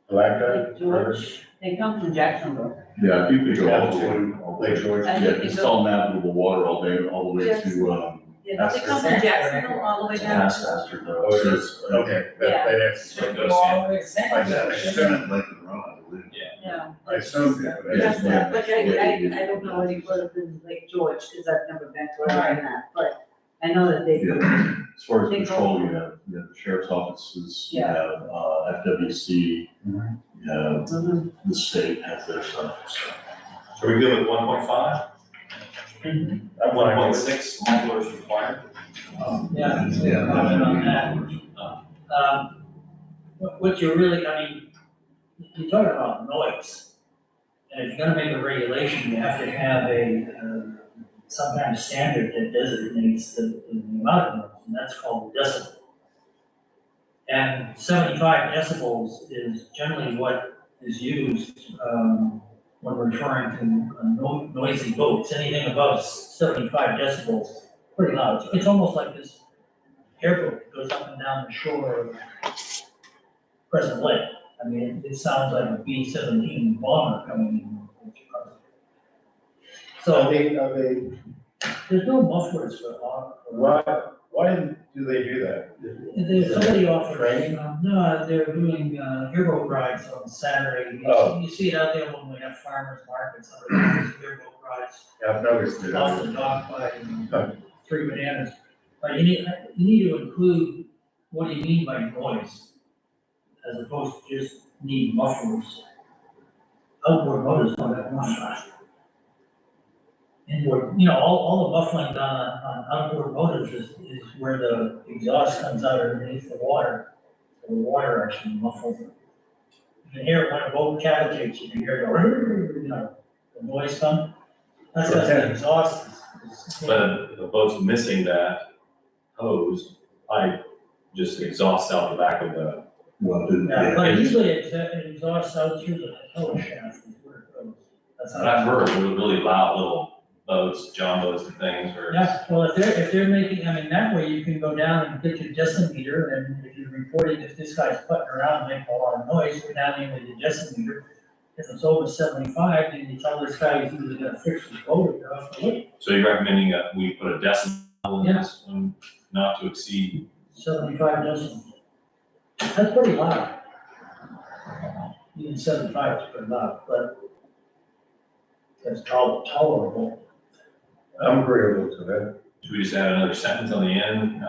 Black Duck? Lake George, they come from Jacksonville. Yeah, if you could go all the way. To Lake George? I Yeah, think they it's go, all navigable water all day, all the way Yes. to, yeah, they come from Jacksonville all the way down. Bassmaster, though. Oh, it is, okay, that answers So it my goes question. All the way to San I Diego. assumed, Lake and Run, I believe. Yeah. I assumed that, but I Yes, just. but I don't know any further than Lake George, because I've never been to where I'm at, but I know that they. Yeah. As far as They go- patrol, you have the sheriff's offices, you Yeah. have, FWC, Mhm. you have Mhm. the state has their stuff, so. Are we good with 1.5? I'm 1.6, mufflers required? Yeah, Yeah. comment on that. What you really, I mean, you're talking about noise. And if you're gonna make a regulation, you have to have some kind of standard that designates the amount of noise, and that's called decibel. And 75 decibels is generally what is used, when referring to noisy boats. Anything above 75 decibels, pretty loud. It's almost like this airboat that goes up and down the shore of Crescent Lake. I mean, it sounds like a B-17 bomber coming in. So there's no mufflers for. Why do they do that? There's somebody offering, no, they're doing airboat rides on Saturday. Oh. You see it out there when we have farmers markets, airboat rides. Yeah, I've noticed it. Off the dock by Three Bananas. But you need to include what do you mean by noise, as opposed to just need mufflers. Outboard motors don't have mufflers. Inboard, all the muffling done on outboard motors is where the exhaust comes out underneath the water. So the water actually muffles it. You can hear it when a boat cavitates, you can hear it, the noise come. That's because the exhaust is. But if the boat's missing that hose, pipe just exhausts out the back of the. Yeah, but usually it exhausts out through the tow shaft is where it goes. That's how. And I've heard of really loud little boats, John boats and things, or. Yeah, well, if they're making, I mean, that way you can go down and get your decimeter, and if you're reporting if this guy's putting around and making a lot of noise, go down in with your decimeter. If it's over 75, then you tell this guy he's either gonna fix his boat or off the lake. So you're recommending that we put a decibel in this one, not to exceed? 75 decibels. That's pretty loud. Even 75 is pretty loud, but that's tolerable. I'm agreeable to that. Should we just add another sentence on the end?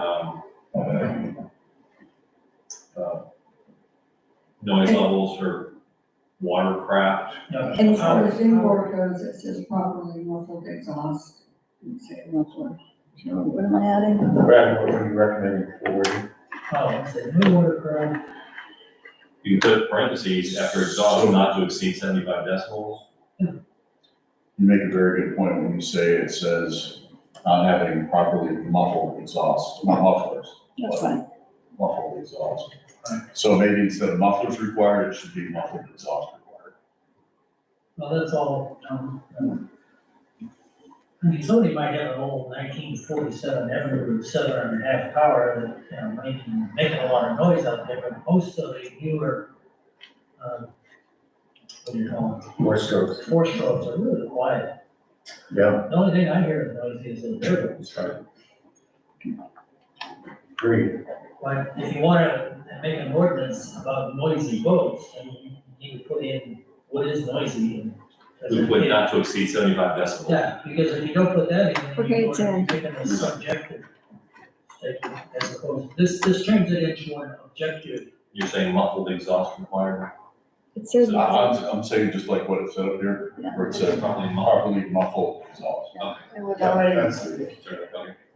Noise levels for watercraft. And as far as inboard goes, it says properly muffled exhaust. Let's say muffler. So what am I adding? Brad, what are you recommending for? Oh, it's a new watercraft. You can put parentheses after exhaust, not to exceed 75 decibels. You make a very good point when you say it says not having properly muffled exhaust, not mufflers. That's fine. Muffled exhaust. So maybe instead of mufflers required, it should be muffled exhaust required. Well, that's all, I mean, somebody might have an old 1947 Evinrude 7.5 power that, might be making a lot of noise out there, but most of the newer, what do you call them? More strokes. Four strokes are really quiet. Yeah, The only thing I hear is noisy is the turbo. that's right. Agreed. But if you wanna make an ordinance about noisy boats, then you need to put in what is noisy and. We put not to exceed 75 decibels. Yeah, because if you don't put that in, then Okay, you're it's in. making a subjective statement as opposed, this turns it into an objective. You're saying muffled exhaust required? It says, So- I'm saying just like what it said up here, where it said Probably muffled. properly muffled exhaust. it was Yeah, already. that's- Okay.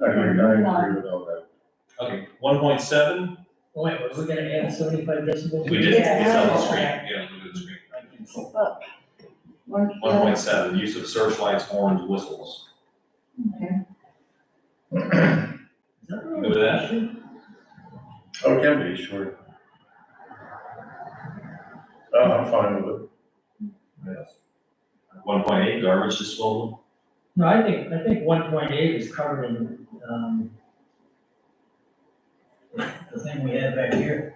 I agree with all that. Okay, 1.7, Wait, was we gonna add 75 decibels? we did, it's on the Yeah. screen, yeah, look at the screen. Up. 1.7, use of searchlights, horns, whistles. Okay. Is that Go with that? Oh, can be, sure. Oh, I'm fine with it. Yes. 1.8, garbage disposal. No, I think 1.8 is covered in, the thing we had back here.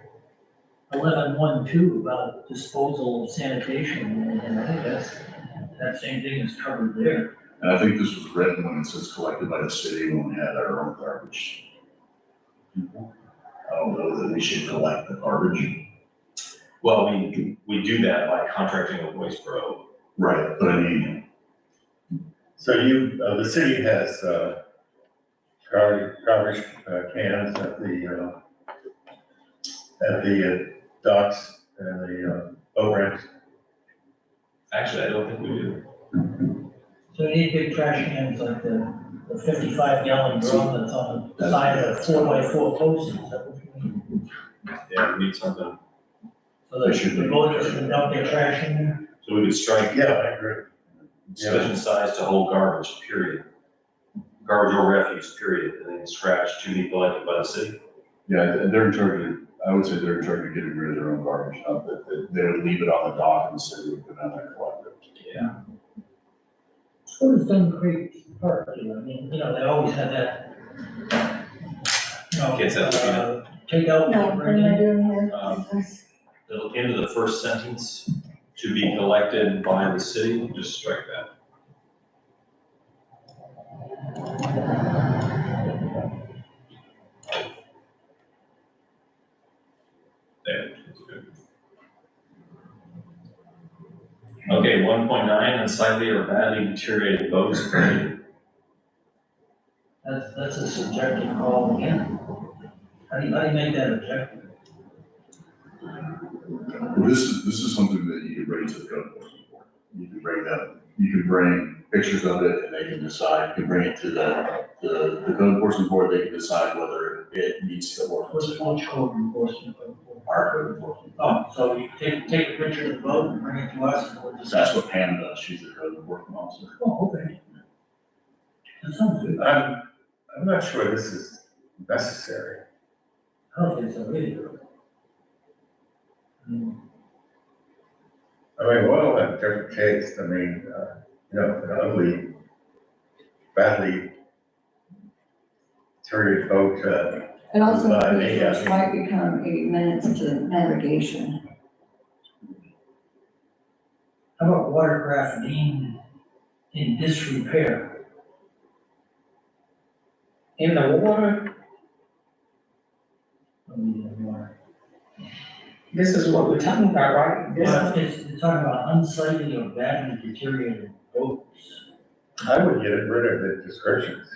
11.1.2 about disposal of sanitation, and I think that same thing is covered there. And I think this was written when it says collected by the city when we had our own garbage. I don't know that we should collect the garbage. Well, we do that by contracting with Waste Pro. Right, but I mean, So the city has, garbage cans at the docks and the boat ramps. Actually, I don't think we do. So you need big trash cans like the 55-gallon drum that's on the side of a 4x4 post, is that what you mean? Yeah, we need something, So that the voters can dump their trash in there? so we could strike Yeah, I agree. sufficient size to hold garbage, period. Garbage or refuse, period, and then scratch to be collected by the city. Yeah, they're in charge of, I would say they're in charge of getting rid of their own garbage, not that they would leave it on the dock and the city would go down there and collect it. Yeah. What is Dunn Creek Park, do? I mean, they always had that, Kids have to take out. No, what am I doing here? Um, The end of the first sentence, to be collected by the city, just strike that. There, that's good. Okay, 1.9, unsightly or badly deteriorated boats. That's a subjective call again. How do you make that objective? Well, this is something that you could bring to the code enforcement board. You could bring them, you could bring pictures of it and they can decide, you can bring it to the code enforcement board, they can decide whether it meets the ordinance. Which code enforcement? Our code enforcement. Oh, so you take a picture of the boat and bring it to us and we'll just. That's what Pam does, she's the code enforcement officer. Oh, okay. That sounds good. I'm not sure this is necessary. I don't think so either. I mean, oil have different tastes. I mean, an ugly, badly deteriorated boat, It also, Yeah. which might become 80 minutes to navigation. How about watercraft deemed in disrepair? In the water, this is what we're talking about, right? This Well, it's talking about unsightly or badly deteriorated boats. I would get rid of the descriptions.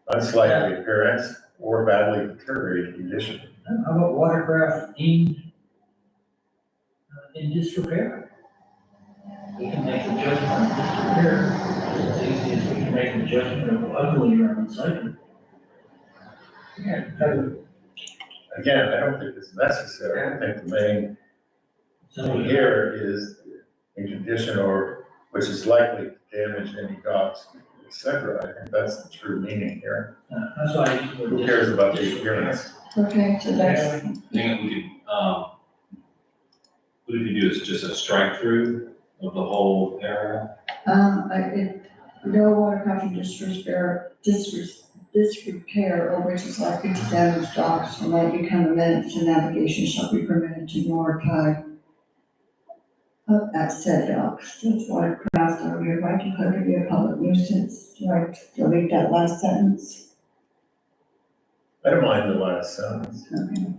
Unsightly appearance or badly deteriorated condition. How about watercraft deemed in disrepair? We can make a judgment on disrepair, as easy as we can make a judgment of ugly or unsightly. Yeah, Again, I don't think it's necessary. I think the main So thing here is in condition or which is likely to damage any docks, et cetera. I think that's the true meaning here. that's why I use the word Who cares about the disrepair. appearance? Okay, so that's, I think we could, what if you do is just a strike through of the whole area? no watercraft in disrepair or which is likely to damage docks or might become a menace to navigation shall be permitted to moor tied up at said docks. That's watercraft or your right to declare to be a public nuisance. Do I delete that last sentence? I don't mind the last sentence. Okay.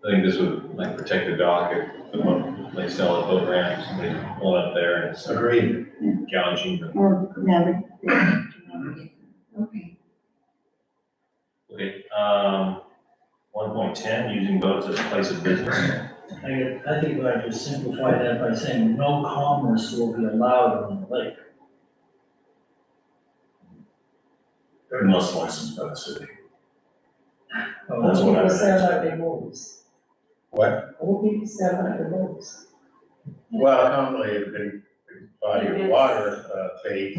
I think this would like protect the dock if the boat, they sell at boat ramps and they pull up there and it's Agreed. gouging them. Or navigate. Okay. Okay, 1.10, using boats as a place of business. I think I just simplify that by saying no commerce will be allowed on the lake. Unless licensed by the city. Oh, That's what I people would sell say. out their boats. What? What people sell out their boats? Well, normally a big body of water, bait,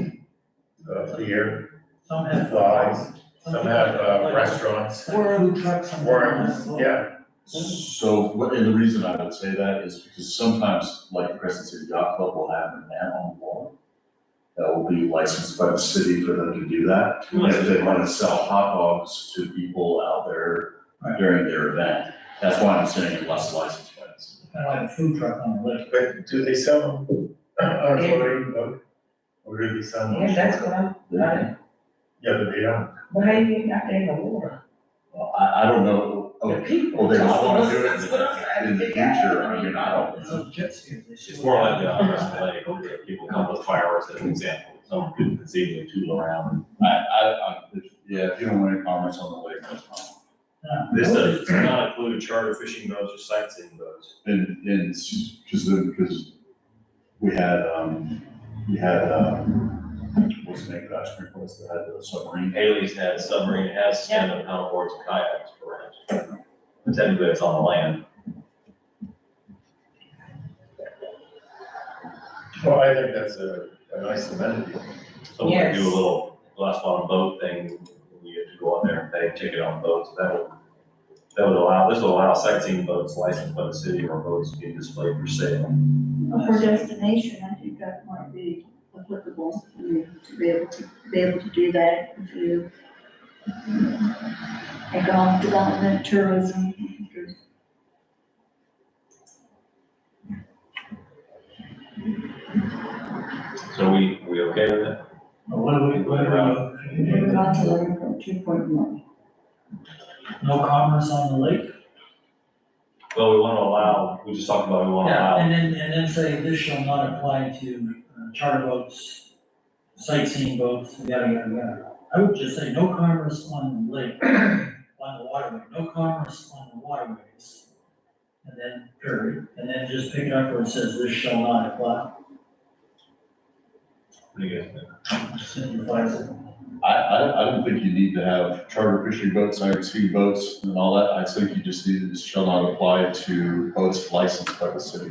beer, Some have. flies, some have restaurants, Food trucks. and- worms, yeah. So, and the reason I would say that is because sometimes, like the Crescent City Yacht Club will have an event on the water that will be licensed by the city for them to do that. And if they want to sell hot dogs to people out there during their event, that's why I'm saying unless licensed by the city. Kind of like a food truck on the lake. But do they sell them on a floating boat? Or do they sell them? Yeah, that's what I'm, right. Yeah, but they don't. But how you get out there in the water? Well, I don't know, The people. well, they might want to do That's what I'm it trying in to the figure out. future, I mean, I don't It's know. a jet ski. It's more like the Crescent Lake, where people come with fireworks as an example. Some could conceivably tool around. Yeah, if you don't want any comments on the lake, that's fine. This does not include charter fishing boats or sightseeing boats. And it's, because we had, what's the name of that spring place that had the submarine? Haley's had submarine, it has stand-up paddleboards and kayaks for rent. But technically it's on the land. Well, I think that's a nice amenity. So we could do a Yes. little glass bottom boat thing, you get to go on there and pay ticket on boats, that would allow, this will allow sightseeing boats licensed by the city or boats being displayed for sale. For destination, I think that might be applicable, I mean, to be able to do that, if you economic development, tourism. So we okay with that? What do we, Moving on to 11.2.1. no commerce on the lake? Well, we want to allow, we just talked about, we want to Yeah, allow, and then say this shall not apply to charter boats, sightseeing boats, yada, yada, yada. I would just say no commerce on the lake, on the waterway, no commerce on the waterways. And then period, and then just pick it up where it says this shall not apply, what do you guys think? simplifies it. I don't think you need to have charter fishing boats, sightseeing boats and all that. I think you just need to, shall not apply to boats licensed by the city.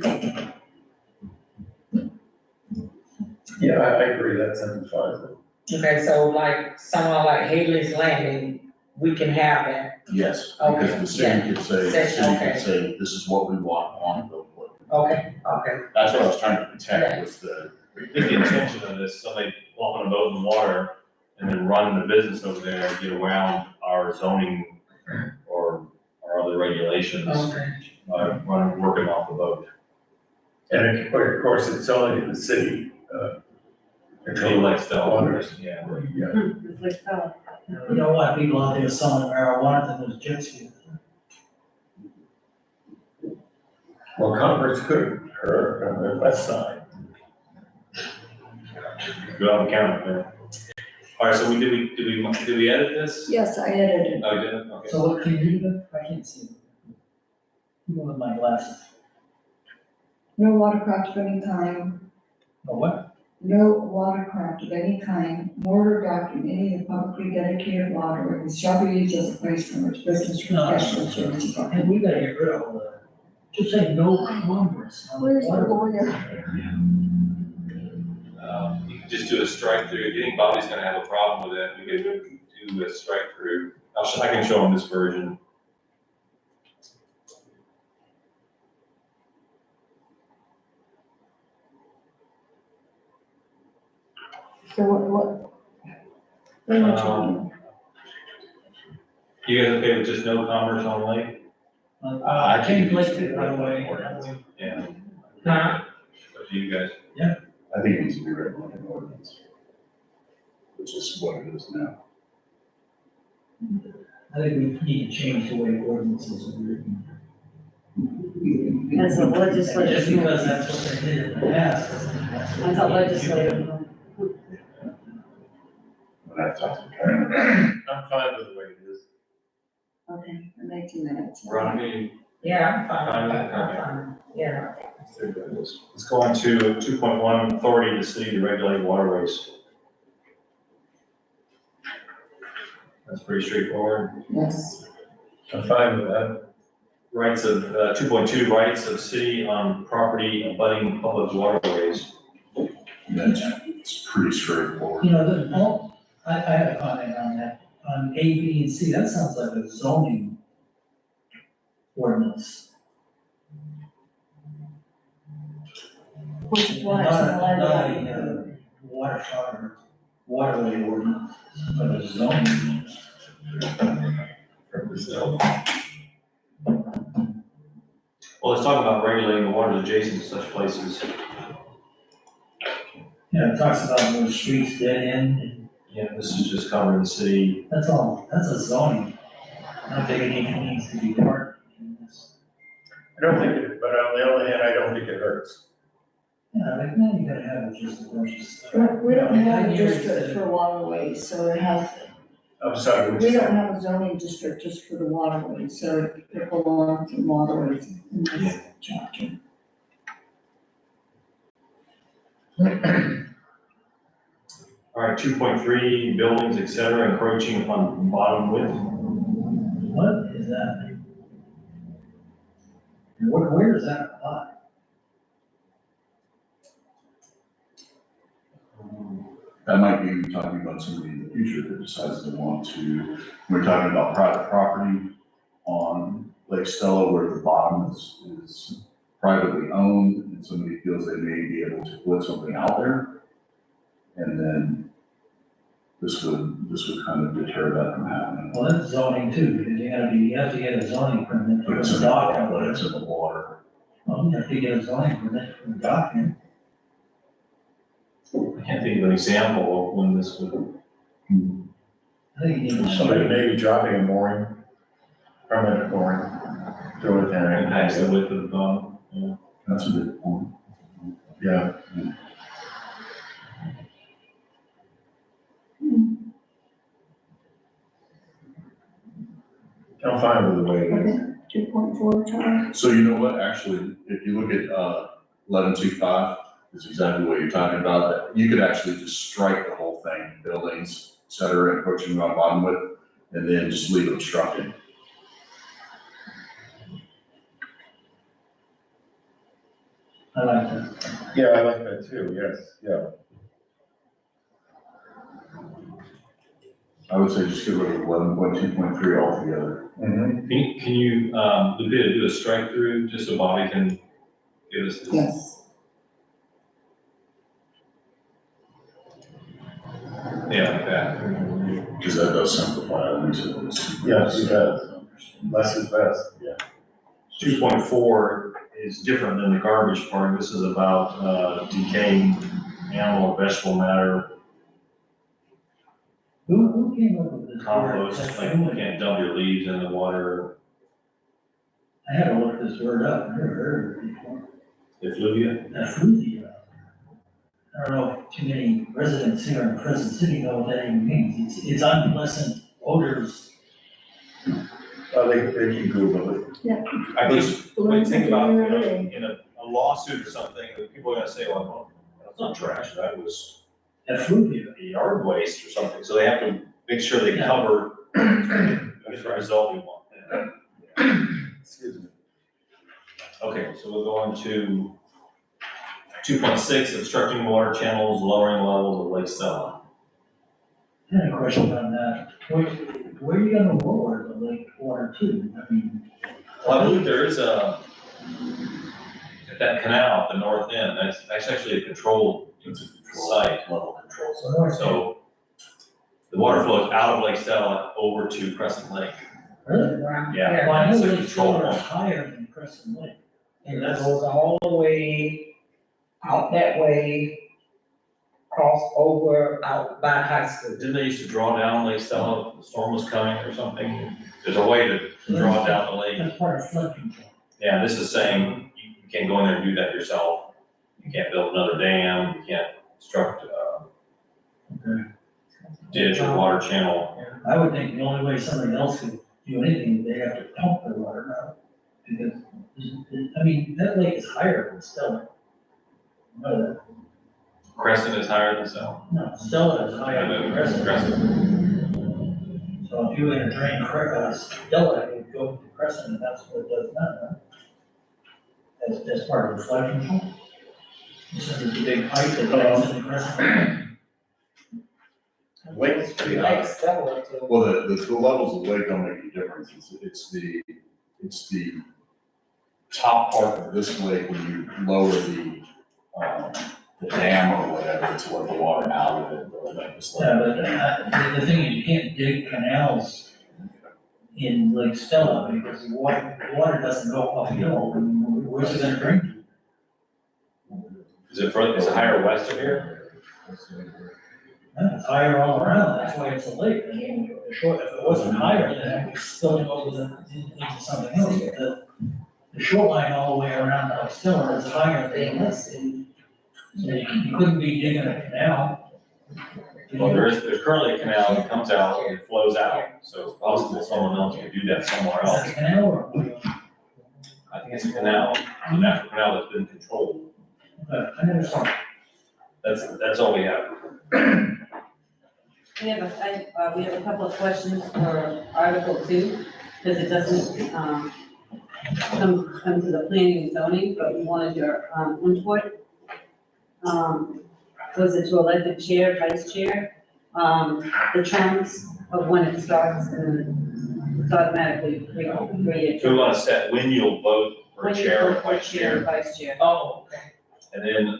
Yeah, I agree, that simplifies it. Okay, so like, someone like Haley's Landing, we can have that, Yes, Okay, because the city could say, the Section, city okay. could say, this is what we want on the boat. okay, okay. That's what I was trying to protect with the. I think the intention of this, somebody walking a boat in the water and then running a business over there and get around our zoning or our other regulations, Okay. working off the boat. And of course, it's only the city, Control like stealth. waters. Yeah. Yeah. It's like, oh, You don't want people out there selling marijuana to those jet skis. Well, commerce could occur on the west side. Go out and count it there. All right, so did we edit this? Yes, I edited. Oh, we did it? Okay. So what can you read it? I can't see it. Even with my glasses. No watercraft of any kind, Oh, what? no watercraft of any kind, moored or docked in any of the publicly dedicated waterways shall be used as a place from which business or No. professional services are. And we gotta get rid of all that. Just say no commerce on the Where's the water. lawyer? You can just do a strike through. I think Bobby's gonna have a problem with that. We could do a strike through. I can show him this version. So what am I checking? You guys okay with just no commerce on lake? I can't place it right away. That way. Yeah. Huh? Up to you guys. I think it needs to be written like an ordinance, which is what it is now. I think we need to change the way ordinances are written. as a legislative. Just because that's what they did in the past. that's what As a we need to do. legislative. When I talked to Karen, I'm fine with the way it is. Okay, I'm making minutes. We're on a meeting. Yeah, I'm fine, Fine with it? I'm fine, yeah. Let's go on to 2.1, authority of the city to regulate waterways. That's pretty straightforward. Yes. I'm fine with that. Rights of, 2.2, rights of city on property abutting public waterways. it's pretty straightforward. You know, I have a comment on that, on A, B, and C, that sounds like a zoning ordinance. Which is why it's Not, not allowed not to have. a waterfront or waterway ordinance, but a zoning. Well, let's talk about regulating the waters adjacent to such places. Yeah, it talks about those streets dead end, and Yeah, this is just covering the city. that's all, that's a zoning. I don't think anything needs to be part in this. I don't think it, but on the other hand, I don't think it hurts. Yeah, like, no, you gotta have just a bunch of stuff. We don't have a Years district to- for waterways, so it has, I'm sorry, what We you don't said? have a zoning district just for the waterways, so it belongs to waterways in this chapter. All right, 2.3, buildings, et cetera, encroaching upon bottom width. What is that? Where does that apply? That might be talking about somebody in the future that decides they want to, we're talking about private property on Lake Stella where the bottom is privately owned and somebody feels they may be able to put something out there. And then this would kind of deter that from happening. Well, that's zoning too, because you have to get a zoning permit But for it's the in the dock. water, but it's in the water. Well, you have to get a zoning permit for the dock. I can't think of an example of when this would. I think you need to. Somebody maybe dropping a mooring, permanent mooring, throw it there. Impacts the width of the bottom. Yeah. That's a good point. Yeah. I'm fine with the way it is. 2.4, Charlie? So you know what, actually, if you look at 11.25, is exactly what you're talking about, that you could actually just strike the whole thing, buildings, et cetera, encroaching on bottom width, and then just leave it obstructed. I like that. Yeah, I like that too, yes, yeah. I would say just get rid of 11.2.3 altogether. Mm-hmm. Can you, Lupita, do a strike through, just so Bobby can give us this? Yes. Yeah, like that. Because that does simplify it, makes it. Yes, it does. Less is best. 2.4 is different than the garbage part. This is about decaying animal or vegetable matter, Who came up with this? compost, word? like you can't dump your leaves in the water. I had to look this word up, I've never heard of it before. Effluvia. Effluvia. I don't know if too many residents here in Crescent City know what that even means. It's unpleasant odors. Oh, they can Google it. I think, when you think about, you know, Really? in a lawsuit or something, people are gonna say, well, that's not trash, that was Effluvia. yard waste or something, so they have to make sure they Yeah. cover the result we want. Excuse me. Okay, so we'll go on to 2.6, obstructing water channels, lowering levels of Lake Stella. I had a question on that. Where are you gonna lower the lake water to? I mean, Well, I believe there is at that canal at the north end, that's actually a controlled It's a control, site. level control site. somewhere, So the water flows out of Lake Stella over to Crescent Lake. really? Yeah. Well, I know It's a Lake control Stella is point. higher than Crescent Lake. And that goes all the way out that way, cross over out by high school. Didn't they used to draw down Lake Stella if the storm was coming or something? There's a way to draw down the lake. That's part of flood control. Yeah, this is saying you can't go in there and do that yourself. You can't build another dam, you can't construct Okay. ditch or water channel. I would think the only way somebody else could do anything, they have to pump their water out. Because, I mean, that lake is higher than Stella. Crescent is higher than Stella. No, Stella is higher than Crescent. So if you were to drain Stella, it would go to Crescent, and that's what it does now, right? That's part of the flood control. This is the big pipe that goes into Crescent. Lake is pretty high. Lake Stella too. Well, the levels of the lake don't make any difference, it's the top part of this lake when you lower the dam or whatever, it's what the water out of it, or like this. Yeah, but the thing is, you can't dig canals in Lake Stella because the water doesn't go uphill, and where's it gonna drain to? Is it higher west of here? Yeah, it's higher all around, that's why it's a lake. I mean, if it wasn't higher, then it would spill over into something else. But the shoreline all the way around Lake Stella is higher than this. So you couldn't be digging a canal. Well, there's currently a canal that comes out and flows out, so it's possible someone else could do that somewhere Is else. it a canal or? I think it's a canal, a natural canal that's been controlled. I never saw it. That's all we have. We have a couple of questions for Article 2, because it doesn't, come to the planning and zoning, but we wanted your, input. Was it to elect a chair, vice chair? The terms of when it starts, and it's automatically 3-year. So we want to set when you'll vote for When you chair vote and for vice chair and chair. vice chair. Oh, okay. And then,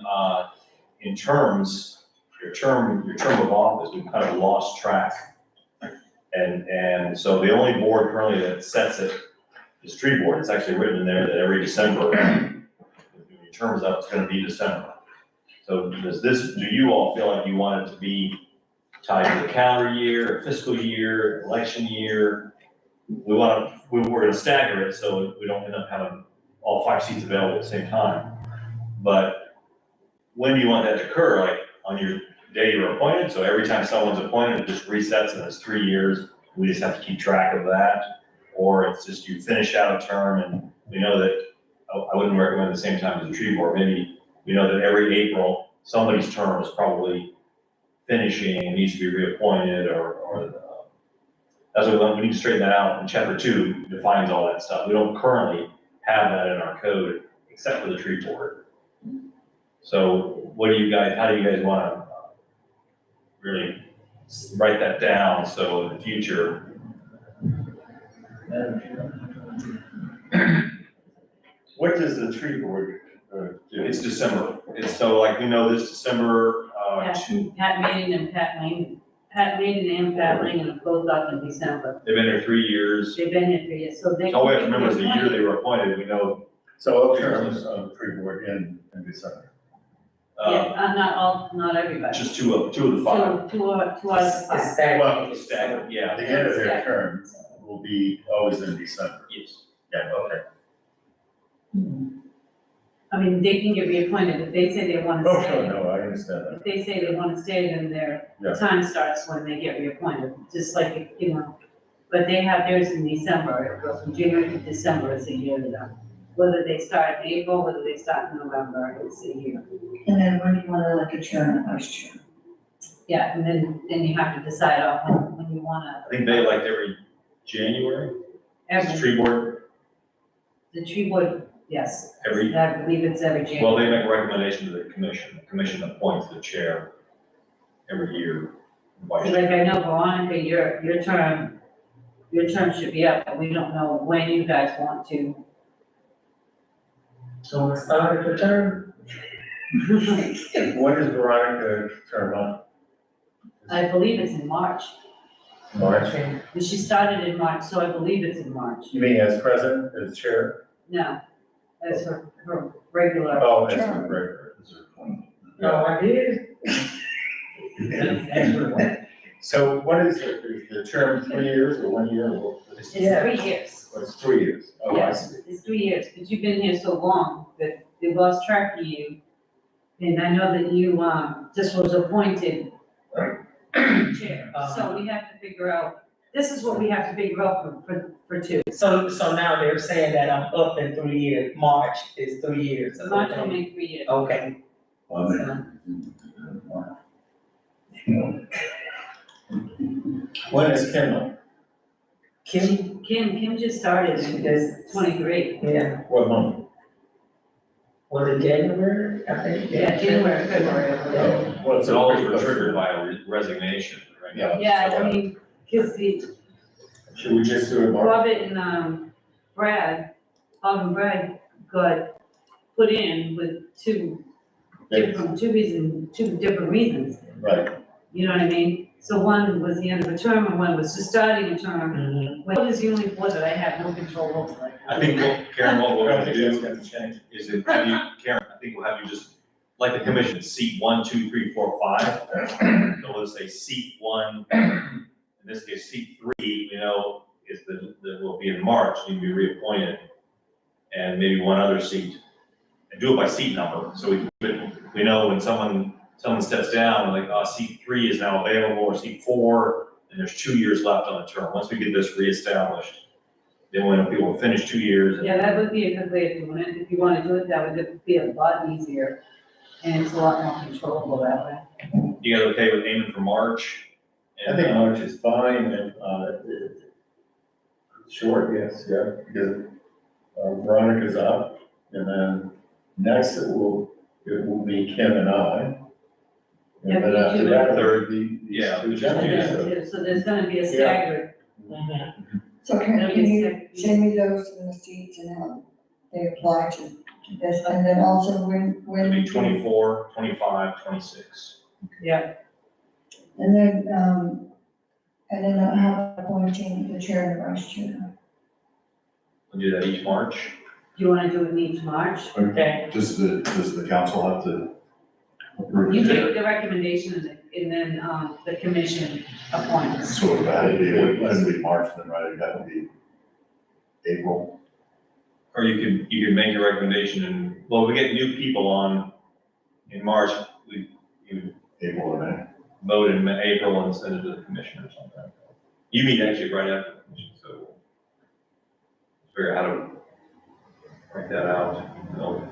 in terms, your term of office, we've kind of lost track. And so the only board currently that sets it is tree board. It's actually written in there that every December, when your term is up, it's gonna be December. So do you all feel like you want it to be tied to the calendar year, fiscal year, election year? We're gonna stagger it so we don't end up having all 5 seats available at the same time. But when do you want that to occur? Like on your day you're appointed? So every time someone's appointed, it just resets and it's 3 years. We just have to keep track of that. Or it's just you finish out a term and we know that, I wouldn't recommend the same time as the tree board. Maybe we know that every April, somebody's term is probably finishing and needs to be reappointed or that's what we need to straighten that out. And chapter 2 defines all that stuff. We don't currently have that in our code except for the tree board. So how do you guys want to really write that down so in the future? What does the tree board do? It's December. It's so like, we know this December, Pat Manning and Pat Lane, Pat Manning and Pat Lane are both up in December. they've been there 3 years. They've been here 3 years, so they. All we have to remember is the year they were appointed, we know. So terms of the tree board in December. Not everybody. Just two of the 5. Two out of the 5. It's staggered. Well, Staggered, yeah. the end of their term will be always in December. Yes. Yeah, okay. I mean, they can get reappointed if they say they want to Oh, stay. sure, no, I understand that. If they say they want to stay, then their Yeah. time starts when they get reappointed, just like, but they have theirs in December, it goes from January to December, it's a year to them. Whether they start in April, whether they start in November, it's a year. And then when do you want to elect a chair and a vice chair? Yeah, and then you have to decide on when you want I think they elect every January, to, tree board, the tree board, yes. every, I believe it's every January. well, they make a recommendation to the commission. The commission appoints the chair every year. Vice So chair. like I know Veronica, your term should be up, but we don't know when you guys want to. So it's started the term. When is Veronica term up? I believe it's in March. March? And she started in March, so I believe it's in March. You mean as president, as chair? No, that's her regular. Oh, as Term. a regular. No, I did. So what is the term, 3 years or 1 year? It's 3 years. Oh, it's 3 years. Oh, I Yes, see. it's 3 years, but you've been here so long that they lost track of you. And I know that you, just was appointed chair, so we have to figure out, this is what we have to figure out for 2. So now they're saying that I'm up in 3 years, March is 3 years. So March will make 3 years. Okay, Well, then- When is Kim? Kim just started, She does. 23. yeah, What month? was it January, I think? Yeah, January, February. Well, It's always triggered by a resignation, right? Yeah. Yeah, I mean, because the, Should we just do it March? Robert and, Bob and Brad got put in with two different reasons, Right. you know what I mean? So one was the end of a term and one was just starting a term. Mhm. What is the only board that I have no control over right now? I think Karen, what we're I gonna think do that's gonna change. is that have you, Karen, I think we'll have you just, like the commission, seat 1, 2, 3, 4, 5. So let's say seat 1, in this case, seat 3, is that will be in March, need to be reappointed. And maybe one other seat, and do it by seat number, so we know when someone someone steps down, like, seat 3 is now available, or seat 4, and there's 2 years left on the term. Once we get this reestablished, then when people finish 2 years. Yeah, that would be a good way of doing it. If you want to do it that way, it would be a lot easier. And it's a lot more controllable that way. You guys okay with aiming for March? I think March is fine, and, short, yes, yeah, because Veronica's up, and then next it will be Kim and I. Yeah, And then but after you that, do- there would be Yeah, these two just do gentlemen, so- So there's gonna be a staggered. So can It'll be you second. send me those in the seats and how they apply to this, and then also It'll be 24, 25, 26. Yeah, And then how about appointing the chair and the vice chair? We'll do that each March. do you wanna do it in each March? Okay. Does the council have to approve? You it? take the recommendation and then, the commission appoints. So it wouldn't be March then, right? It'd have to be April. Or you could make your recommendation and, well, we get new people on in March, you April or May. vote in April and send it to the commission or something. You meet actually right after the commission, so we'll figure out how to work that out. No.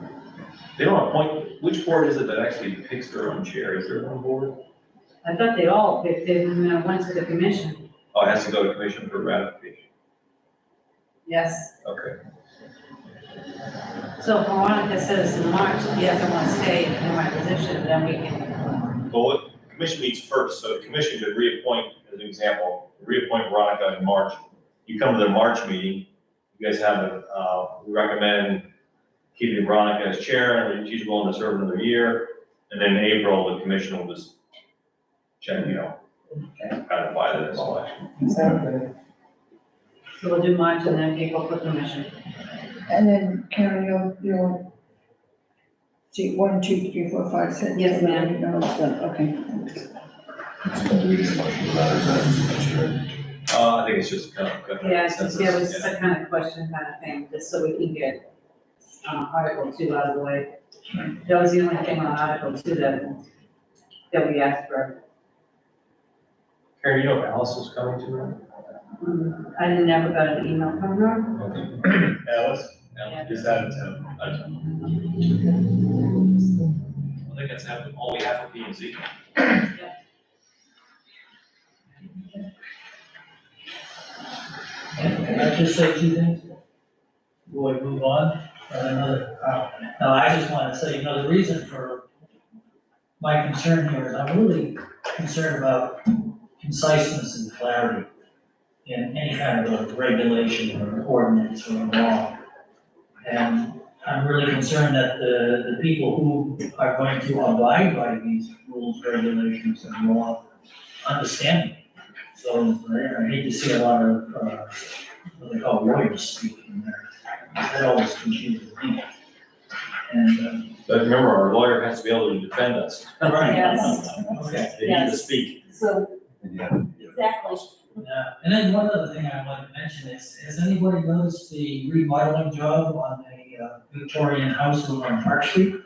They don't appoint, which board is it that actually picks their own chair? Is there one board? I thought they all picked it and then went to the commission. Oh, it has to go to commission for ratification. Yes. Okay. So if Veronica says in March, he doesn't want to stay in my position, then we can, Well, the commission meets first, so the commission could reappoint, as an example, reappoint Veronica in March. You come to the March meeting, you guys have we recommend keeping Veronica as chair, and she's willing to serve another year. And then in April, the commission will just check, ratify the selection. Exactly. so we'll do March and then April for commission. And then Karen, you'll see 1, 2, 3, 4, 5, 6. Yes, ma'am. You know, so, okay. Do we need a motion for that, or is that just a I think it's just kind of. Yeah, it's just, yeah, it was just a kind of question kind of thing, just so we can get, Article 2 out of the way. That was the only thing on Article 2 that we asked for. Karen, you know if Alice was coming to I never got an email from her. Okay. Alice, Yeah. is out of town. I think that's all we have for P and Z. Can I just say 2 things? Before we move on, no, I just want to say, the reason for my concern here is I'm really concerned about conciseness and clarity in any kind of a regulation or ordinance or law. And I'm really concerned that the people who are going to abide by these rules, regulations, and law understand them. So I hate to see a lot of, what they call lawyers speaking there. That always confuses me. And, But remember, our lawyer has to be able to defend us. Yes. okay. They need to speak. So, Yeah. exactly. Yeah, and then one other thing I want to mention is, has anybody noticed the remodeling job on the Victorian house over on Park Street?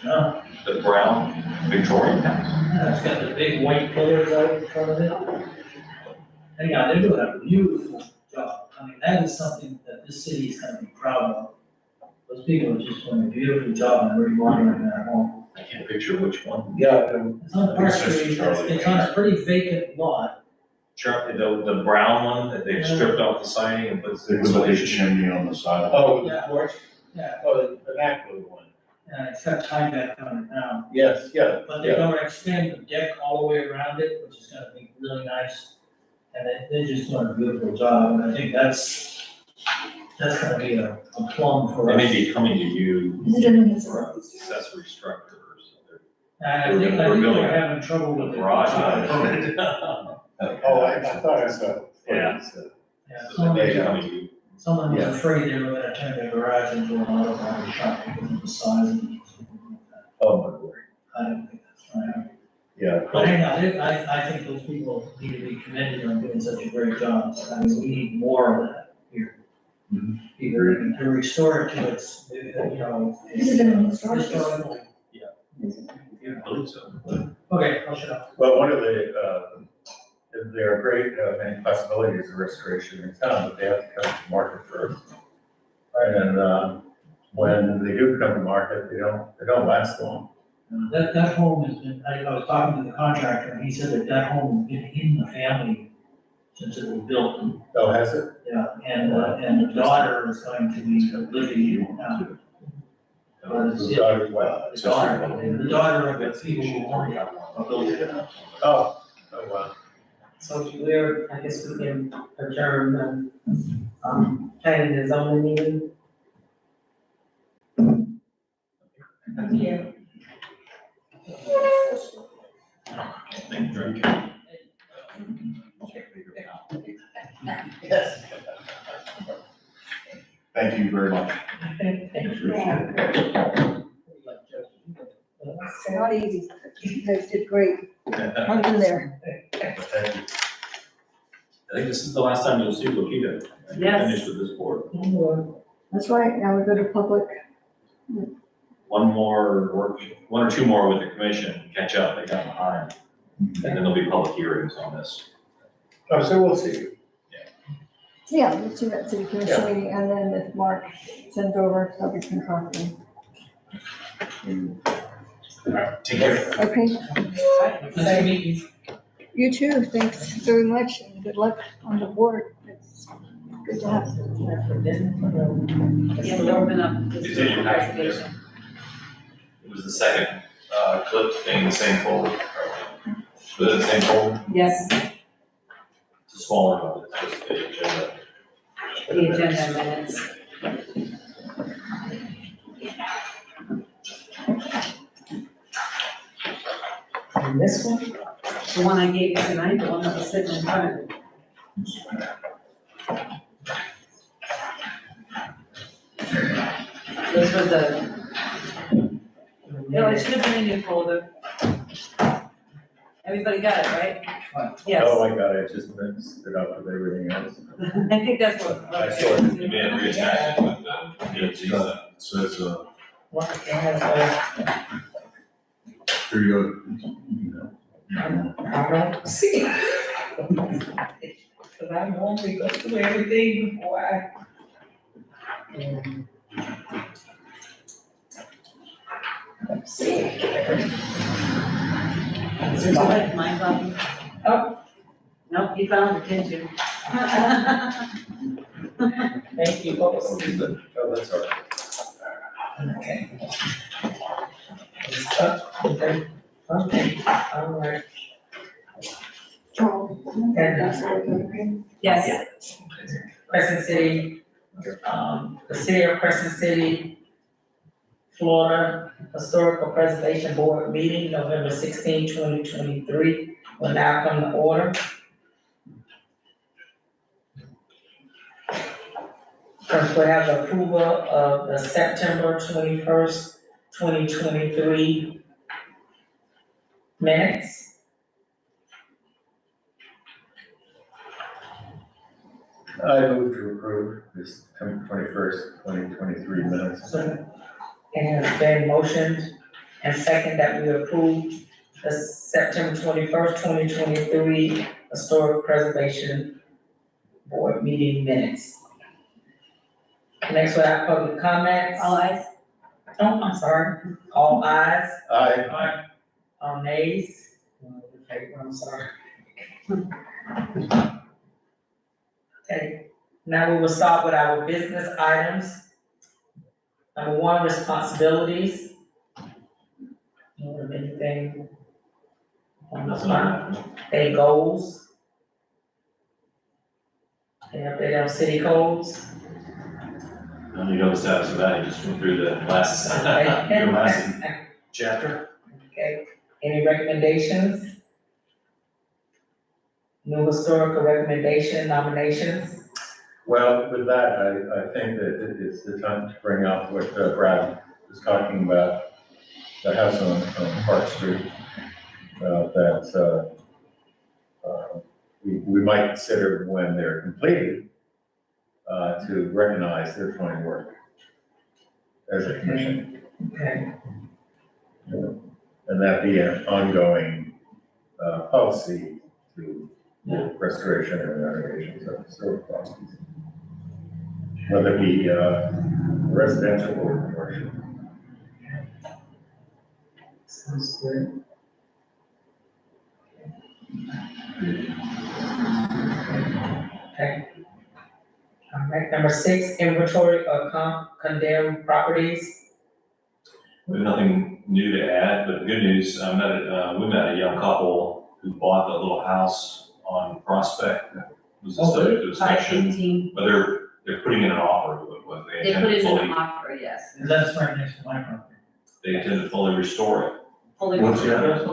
No, The brown Victorian house. yeah, it's got the big white pillars out in front of it. Anyhow, they're doing a beautiful job. I mean, that is something that this city is gonna be proud of. Those people are just doing a beautiful job in remodeling that home. I can't picture which one. Yeah, It's on Park Street, it's on a pretty vacant lot. The brown one that they've stripped off the siding and put With the big insulation. chimney on the side. oh, the Yeah. porch, Yeah, oh, the back one. and it's got tie back on it now. Yes, yeah, But they're gonna expand the deck all the way around it, which is gonna be really nice. And they're just doing a beautiful job, and I think that's gonna be a plum for They us. may be coming to you Is it in the for accessory structures. And I think they're having trouble The with the garage. Oh, I thought I saw. Yeah. Yeah, So they someone, may be coming to you. someone was Yeah. afraid they were gonna turn their garage into an auto body shop because of the size of it. Oh, my word. I don't think that's right. Yeah. But anyhow, I think those people need to be commended on doing such a great job. I mean, we need more of that here. Mhm. Either to restore it to its, its Is it in the historic? historical I believe so. Okay, I'll shut up. Well, one of there are great, many possibilities of restoration in town, but they have to come to market first. And, when they do come to market, they don't last long. That home has been, I was talking to the contractor, and he said that home has been in the family since it was built. Oh, has it? Yeah, and the daughter is going to be living now. The daughter's what? The daughter of the people who own it, built it. Oh, wow. So I guess we can adjourn the, planning and zoning meeting. Yeah. Yes. Thank you very much. It's not easy. You guys did great. Hung in there. Thank you. I think this is the last time you'll see Lokita. Yes. Finish with this board. That's right. Now we go to public. One or two more with the commission, catch up, they got behind. And then there'll be public hearings on this. Oh, so we'll see. Yeah, let's do that city commission meeting, and then if Mark sends over, so we can copy. Take care. Okay, Nice to meet you. you too. Thanks very much, and good luck on the board. It's good to have. Yeah, we'll open up this Continue. presentation. It was the second, clip in the same folder. The same folder, Yes, it's a smaller one, it's just the agenda. the agenda minutes. And this one? The one I gave you tonight, the one that was sitting in front of you. Those were no, it should have been in your folder. Everybody got it, right? Yes. Oh, I got it, just mixed it up with everything else. I think that's what. I saw it. You may have reattached it with the, Says, What, it has, here you go. I don't see. Cause I normally go through everything before I. Let's see. Did you like my copy? Oh. Nope, you found it, didn't you? Thank you, folks. Oh, that's all right. Okay. Okay, okay, all right. Charles. That's okay. Yes, Crescent City, the City of Crescent City, Florida Historical Preservation Board meeting, November 16, 2023, will now come to order. First, we have the approval of the September 21st, 2023 minutes. I move to approve this September 21st, 2023 minutes. And it's been motioned and second that we approve the September 21st, 2023 Historic Preservation Board meeting minutes. Next, we have public comments. all eyes. Oh, I'm sorry. All ayes, Aye. all nays. Okay, I'm sorry. Okay, now we will start with our business items. Number one, responsibilities. Anything on the front? Any goals? Any update on city codes? you know the status of that, you just went through the last, your last chapter. Okay, any recommendations? New historical recommendation nominations? Well, with that, I think that it's the time to bring up what Brad was talking about, the house on Park Street. That we might consider when they're completed, to recognize their fine work as a commission. Okay. and that be an ongoing, policy to restoration and renovations of historic properties. Whether it be, residential or commercial. Sounds good. Okay. All right, number 6, inventory of condemned properties. We have nothing new to add, but the good news, we met a young couple who bought the little house on Prospect. It was a subject of discussion, 515, but they're putting in an offer, what they they intend put to it in fully, an offer, yes, And that's right next to my property. they intend to fully restore it. fully. What's the address?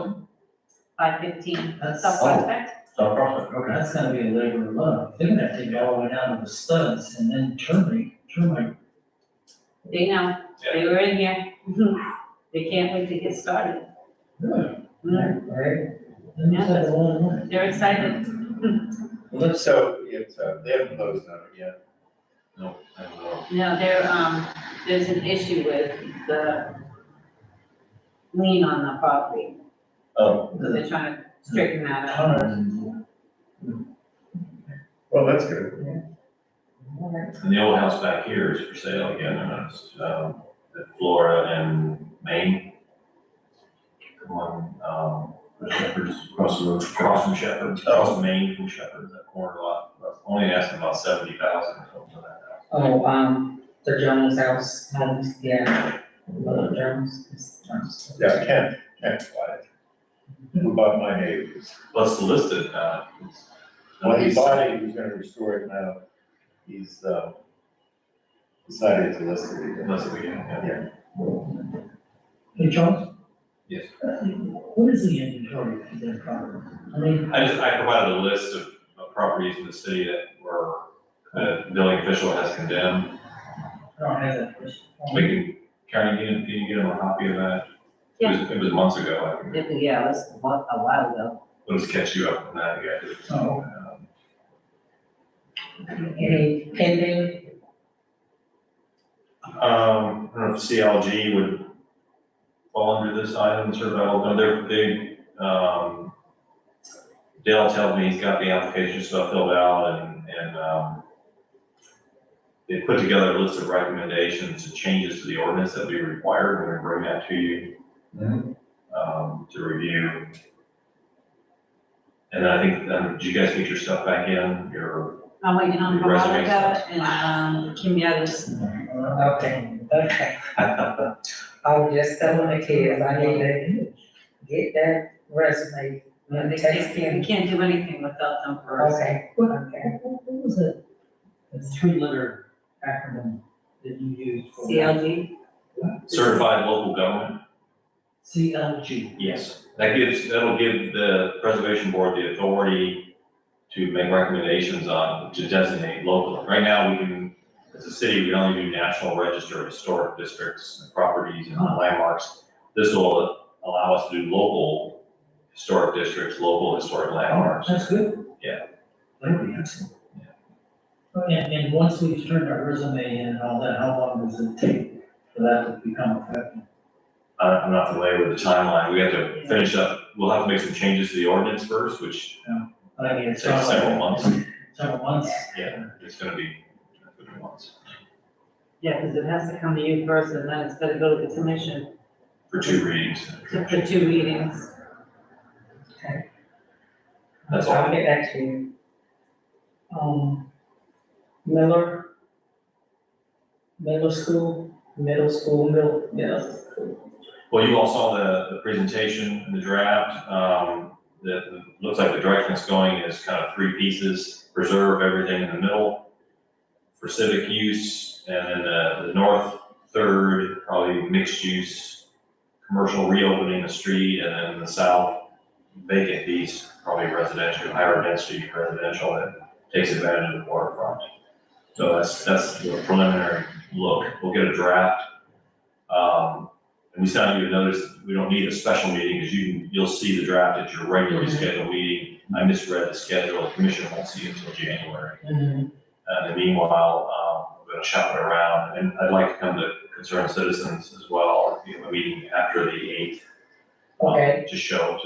515, That's- South Prospect. South Prospect, okay. That's gonna be a labor of love. They're gonna have to go all the way down to the studs and then termite. They know, they were in here. They can't wait to get started. Really? Mm, Right. Then you said a lot of money. They're excited. So, it's, they haven't closed on it yet. No, I don't know. No, there's an issue with the lien on the property, Oh, so they're trying to straighten that out. well, that's good. All right. And the old house back here is for sale again, and it's, at Florida and Maine. One, Shepherd's, across from Shepherd's, across from Maine from Shepherd's, that corner lot. Only asking about 70,000 or something for that house. Oh, the Jones house, homes, yeah. Little Jones. Yeah, Kent bought it. Who bought my neighbors? Plus the listed, When he bought it, he was gonna restore it now. He's, decided to list it again. Listed again, yeah. Yeah. Hey, Charles? Yes. What is the inventory of that property? I mean, I provided a list of properties in the city that were, the building official has condemned. I don't have that list. Karen, can you get him a copy of that? It was months ago, I think. Yeah, it was a while ago. Let's catch you up on that, yeah. Oh. Any pending? I don't know if CLG would fall under this item, no, Dale tells me he's got the application stuff filled out and they put together a list of recommendations and changes to the ordinance that we required. We're gonna bring that to you, to review. And then I think, did you guys get your stuff back in, I'm waiting on Your resume Veronica and Kim Yaddis. Okay, okay. I was just telling the kids, I need to get that resume. We Text Kim. can't do anything without them first. Okay, okay. What was it? The 3-letter acronym that you used for? CLG, Certified local government. CLG. Yes, that'll give the preservation board the authority to make recommendations to designate local. Right now, we can, as a city, we only do National Register of Historic Districts and properties and landmarks. This will allow us to do local historic districts, local historic landmarks. That's good. Yeah. That'd be excellent. And once we've turned our resume in and all that, how long does it take for that to become effective? I'm not familiar with the timeline. We have to finish up, we'll have to make some changes to the ordinance first, which I mean, it's takes not several like months. several months. Yeah, it's gonna be months. yeah, because it has to come to you first and then it's gotta go to the commission For 2 readings. for 2 readings. That's all. I'll get back to you. Middle school. Well, you all saw the presentation and the draft. That looks like the direction it's going is kind of 3 pieces, preserve everything in the middle for civic use, and then the north third, probably mixed use, commercial reopening the street, and then the south vacant piece, probably residential, higher density residential that takes advantage of the waterfront. So that's the preliminary look. We'll get a draft. And we sent you a notice, we don't need a special meeting because you'll see the draft at your regularly scheduled meeting. I misread the schedule, the commission won't see it until January. And meanwhile, we're gonna shop it around, and I'd like to come to concerned citizens as well, a meeting after the 8th Okay. To show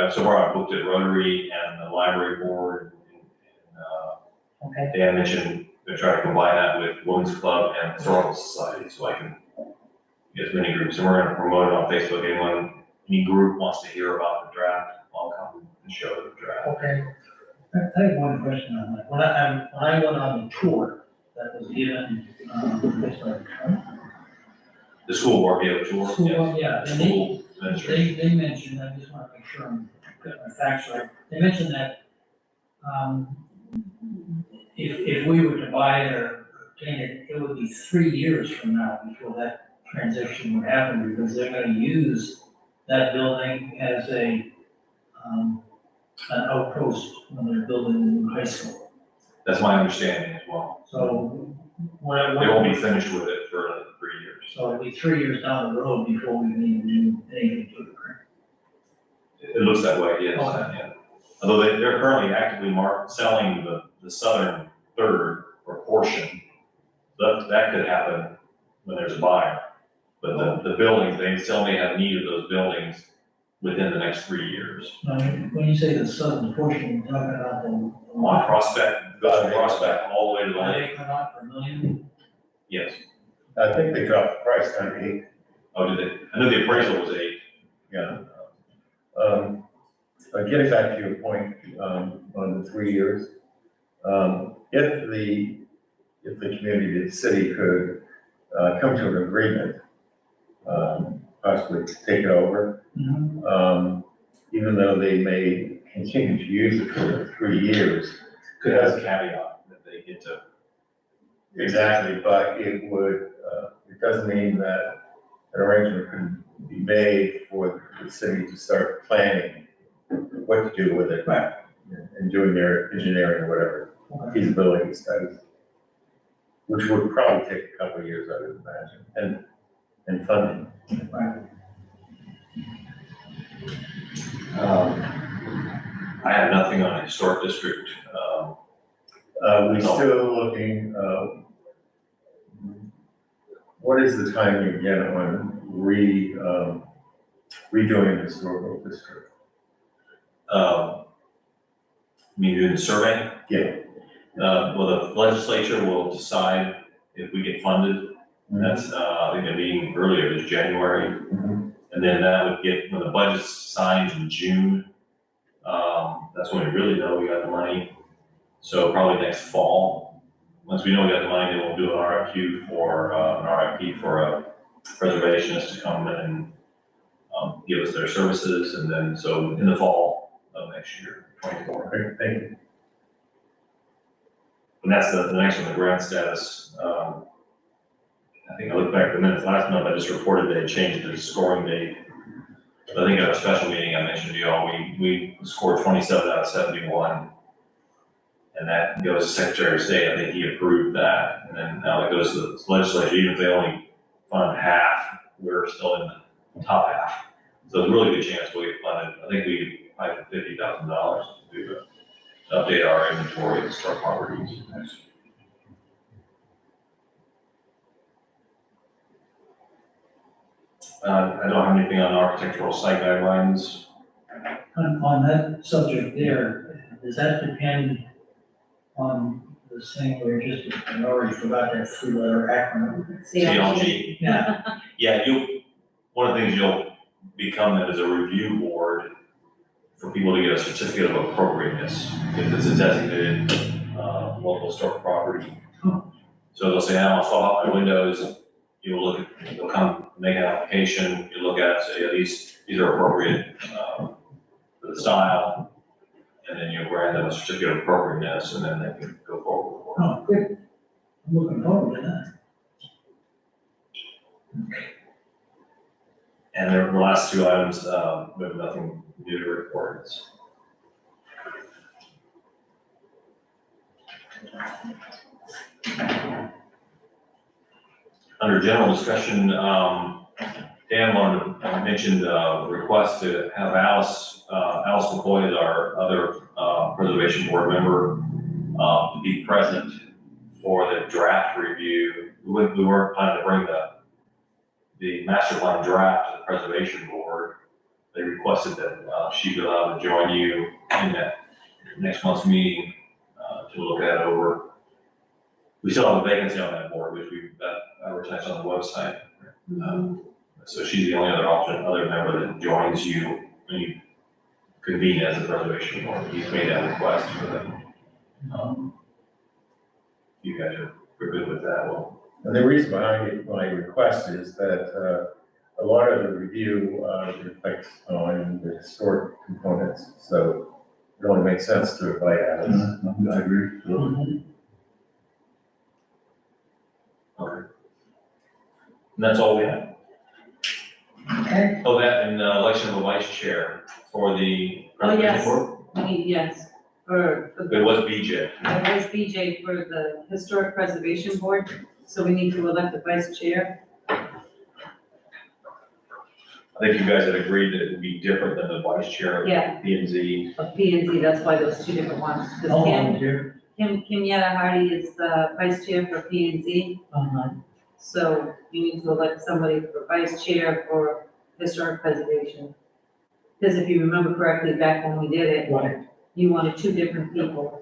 so far I've looked at Rotary and the library board, and, Okay. Dan mentioned they're trying to combine that with Women's Club and Historical Society, so I can get as many groups, and we're gonna promote it on Facebook. Any group wants to hear about the draft, I'll come and show the draft. Okay. I have one question on that. When I went on the tour that was given, The school board gave a tour, yes. yeah, and School administration. they mentioned, I just want to make sure I'm getting my facts right. They mentioned that, if we were to buy it or obtain it, it would be 3 years from now before that transition would happen, because they're gonna use that building as an outpost when they're building the new high school. That's my understanding as well. So, They won't be finished with it for another 3 years. So it'll be 3 years down the road before we can even do anything to the grant. It looks that way, yes, Okay. yeah. Although they're currently actively selling the southern third or portion. That could happen when there's a buyer. But the buildings, they still may have need of those buildings within the next 3 years. Now, when you say the southern portion, you're talking about the On lot, Prospect, goes from Prospect all the way to the are lake. they cut off for a million? Yes. I think they dropped the price down to 8. Oh, did they? I know the appraisal was 8. Yeah. But getting back to your point, on the 3 years, if the community, the city could, come to an agreement, possibly take it over, even though they may continue to use it for 3 years. Could have a caveat that they get to. Exactly, but it would, it doesn't mean that an arrangement can be made for the city to start planning what to do with it. Right. And doing their engineering or whatever, feasibility studies, which would probably take a couple of years, I would imagine, and funding. I have nothing on historic district. We still looking, what is the timing again on redoing the historical district? Me doing the survey? Yeah. Well, the legislature will decide if we get funded. That's, I think they're meeting earlier this January. And then that would get, when the budget's signed in June, that's when we really know we got the money. So probably next fall, once we know we got the money, then we'll do an RFQ for, an RFP for a preservationist to come in and give us their services, and then, so in the fall of next year, 24. Okay, thank you. And that's the next one, the grant status. I think I looked back at the minutes last month, I just reported they had changed the scoring date. I think at our special meeting, I mentioned to you all, we scored 27 out of 71. And that goes to Secretary of State, I think he approved that. And then now it goes to the legislature, even if they only fund half, we're still in the top half. So there's a really good chance we'll get funded. I think we applied for $50,000 to update our inventory of historic properties. I don't have anything on architectural site guidelines. On that subject there, does that depend on the thing where just, I already forgot that 3-letter acronym? CLG. Yeah, Yeah, one of the things you'll become is a review board for people to get a certificate of appropriateness, if it's a designated, local historic property. So they'll say, I'll swap out my windows, you'll look at, you'll come make an application, you look at it, say, yeah, these are appropriate, for the style, and then you grant them a certificate of appropriateness, and then they can go forward with the work. oh, good. I'm looking forward to that. And the last 2 items, we have nothing new to report. Under general discussion, Dan mentioned a request to have Alice McCoy, as our other preservation board member, to be present for the draft review. We weren't planning to bring the master plan draft to the preservation board, they requested that she be allowed to join you in that next month's meeting to look that over. We still have a vacancy on that board, which we've advertised on the website. So she's the only other member that joins you when you convene as a preservation board. He's made that request for them. You guys are good with that, well. And the reason behind my request is that a lot of the review reflects on the historic components, so it only makes sense to invite Alice. I agree. Okay. And that's all we have. Okay. Oh, that and election of a vice chair for the Oh, yes. preservation board? Yes, for It the, was BJ. it was BJ for the Historic Preservation Board, so we need to elect a vice chair. I think you guys had agreed that it would be different than the vice chair of Yeah. P and Z. Of P and Z, that's why those two different ones. 'Cause Oh, Kim Yetta Hardy is the vice chair for P and Z, so you need to elect somebody for vice chair for Historic Preservation. Because if you remember correctly, back when we did it, Right. you wanted two different people.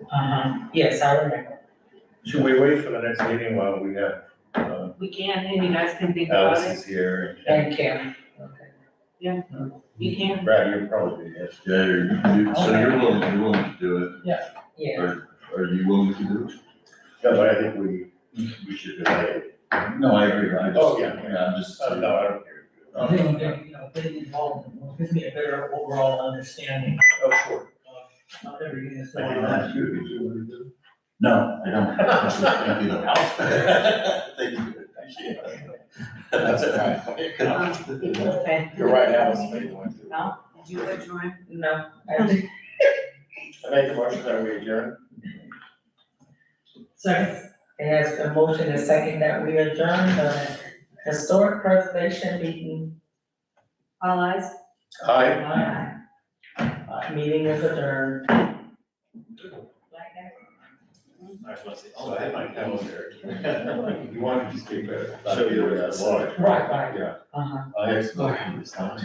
Yes, I remember. Should we wait for the next meeting while we have We can, and you guys can think about Alice it. is here? And Kim. Okay. You can. Brad, you'll probably be here. Yeah, so you're willing to do it, Yeah. are you willing to do it? No, but I think we should delay it. No, I agree, I just, Oh, yeah. I'm just. No, I don't care. I think, getting involved gives me a better overall understanding Oh, sure. of how everything is I going can on. ask you if you want to do it. No, I don't. Thank you, though. Thank you, appreciate it. That's all right. Okay. You're right, Alice, maybe one too. No, did you adjourn? No, I think. I make a motion that we adjourn. Second, It has been motion and second that we adjourn the historic preservation meeting. All eyes. Aye. Meeting is adjourned. I just want to say, So I have my calendar. You wanted to speak, but. Show you the water. Right, right. Yeah. Uh-huh. I expect this time.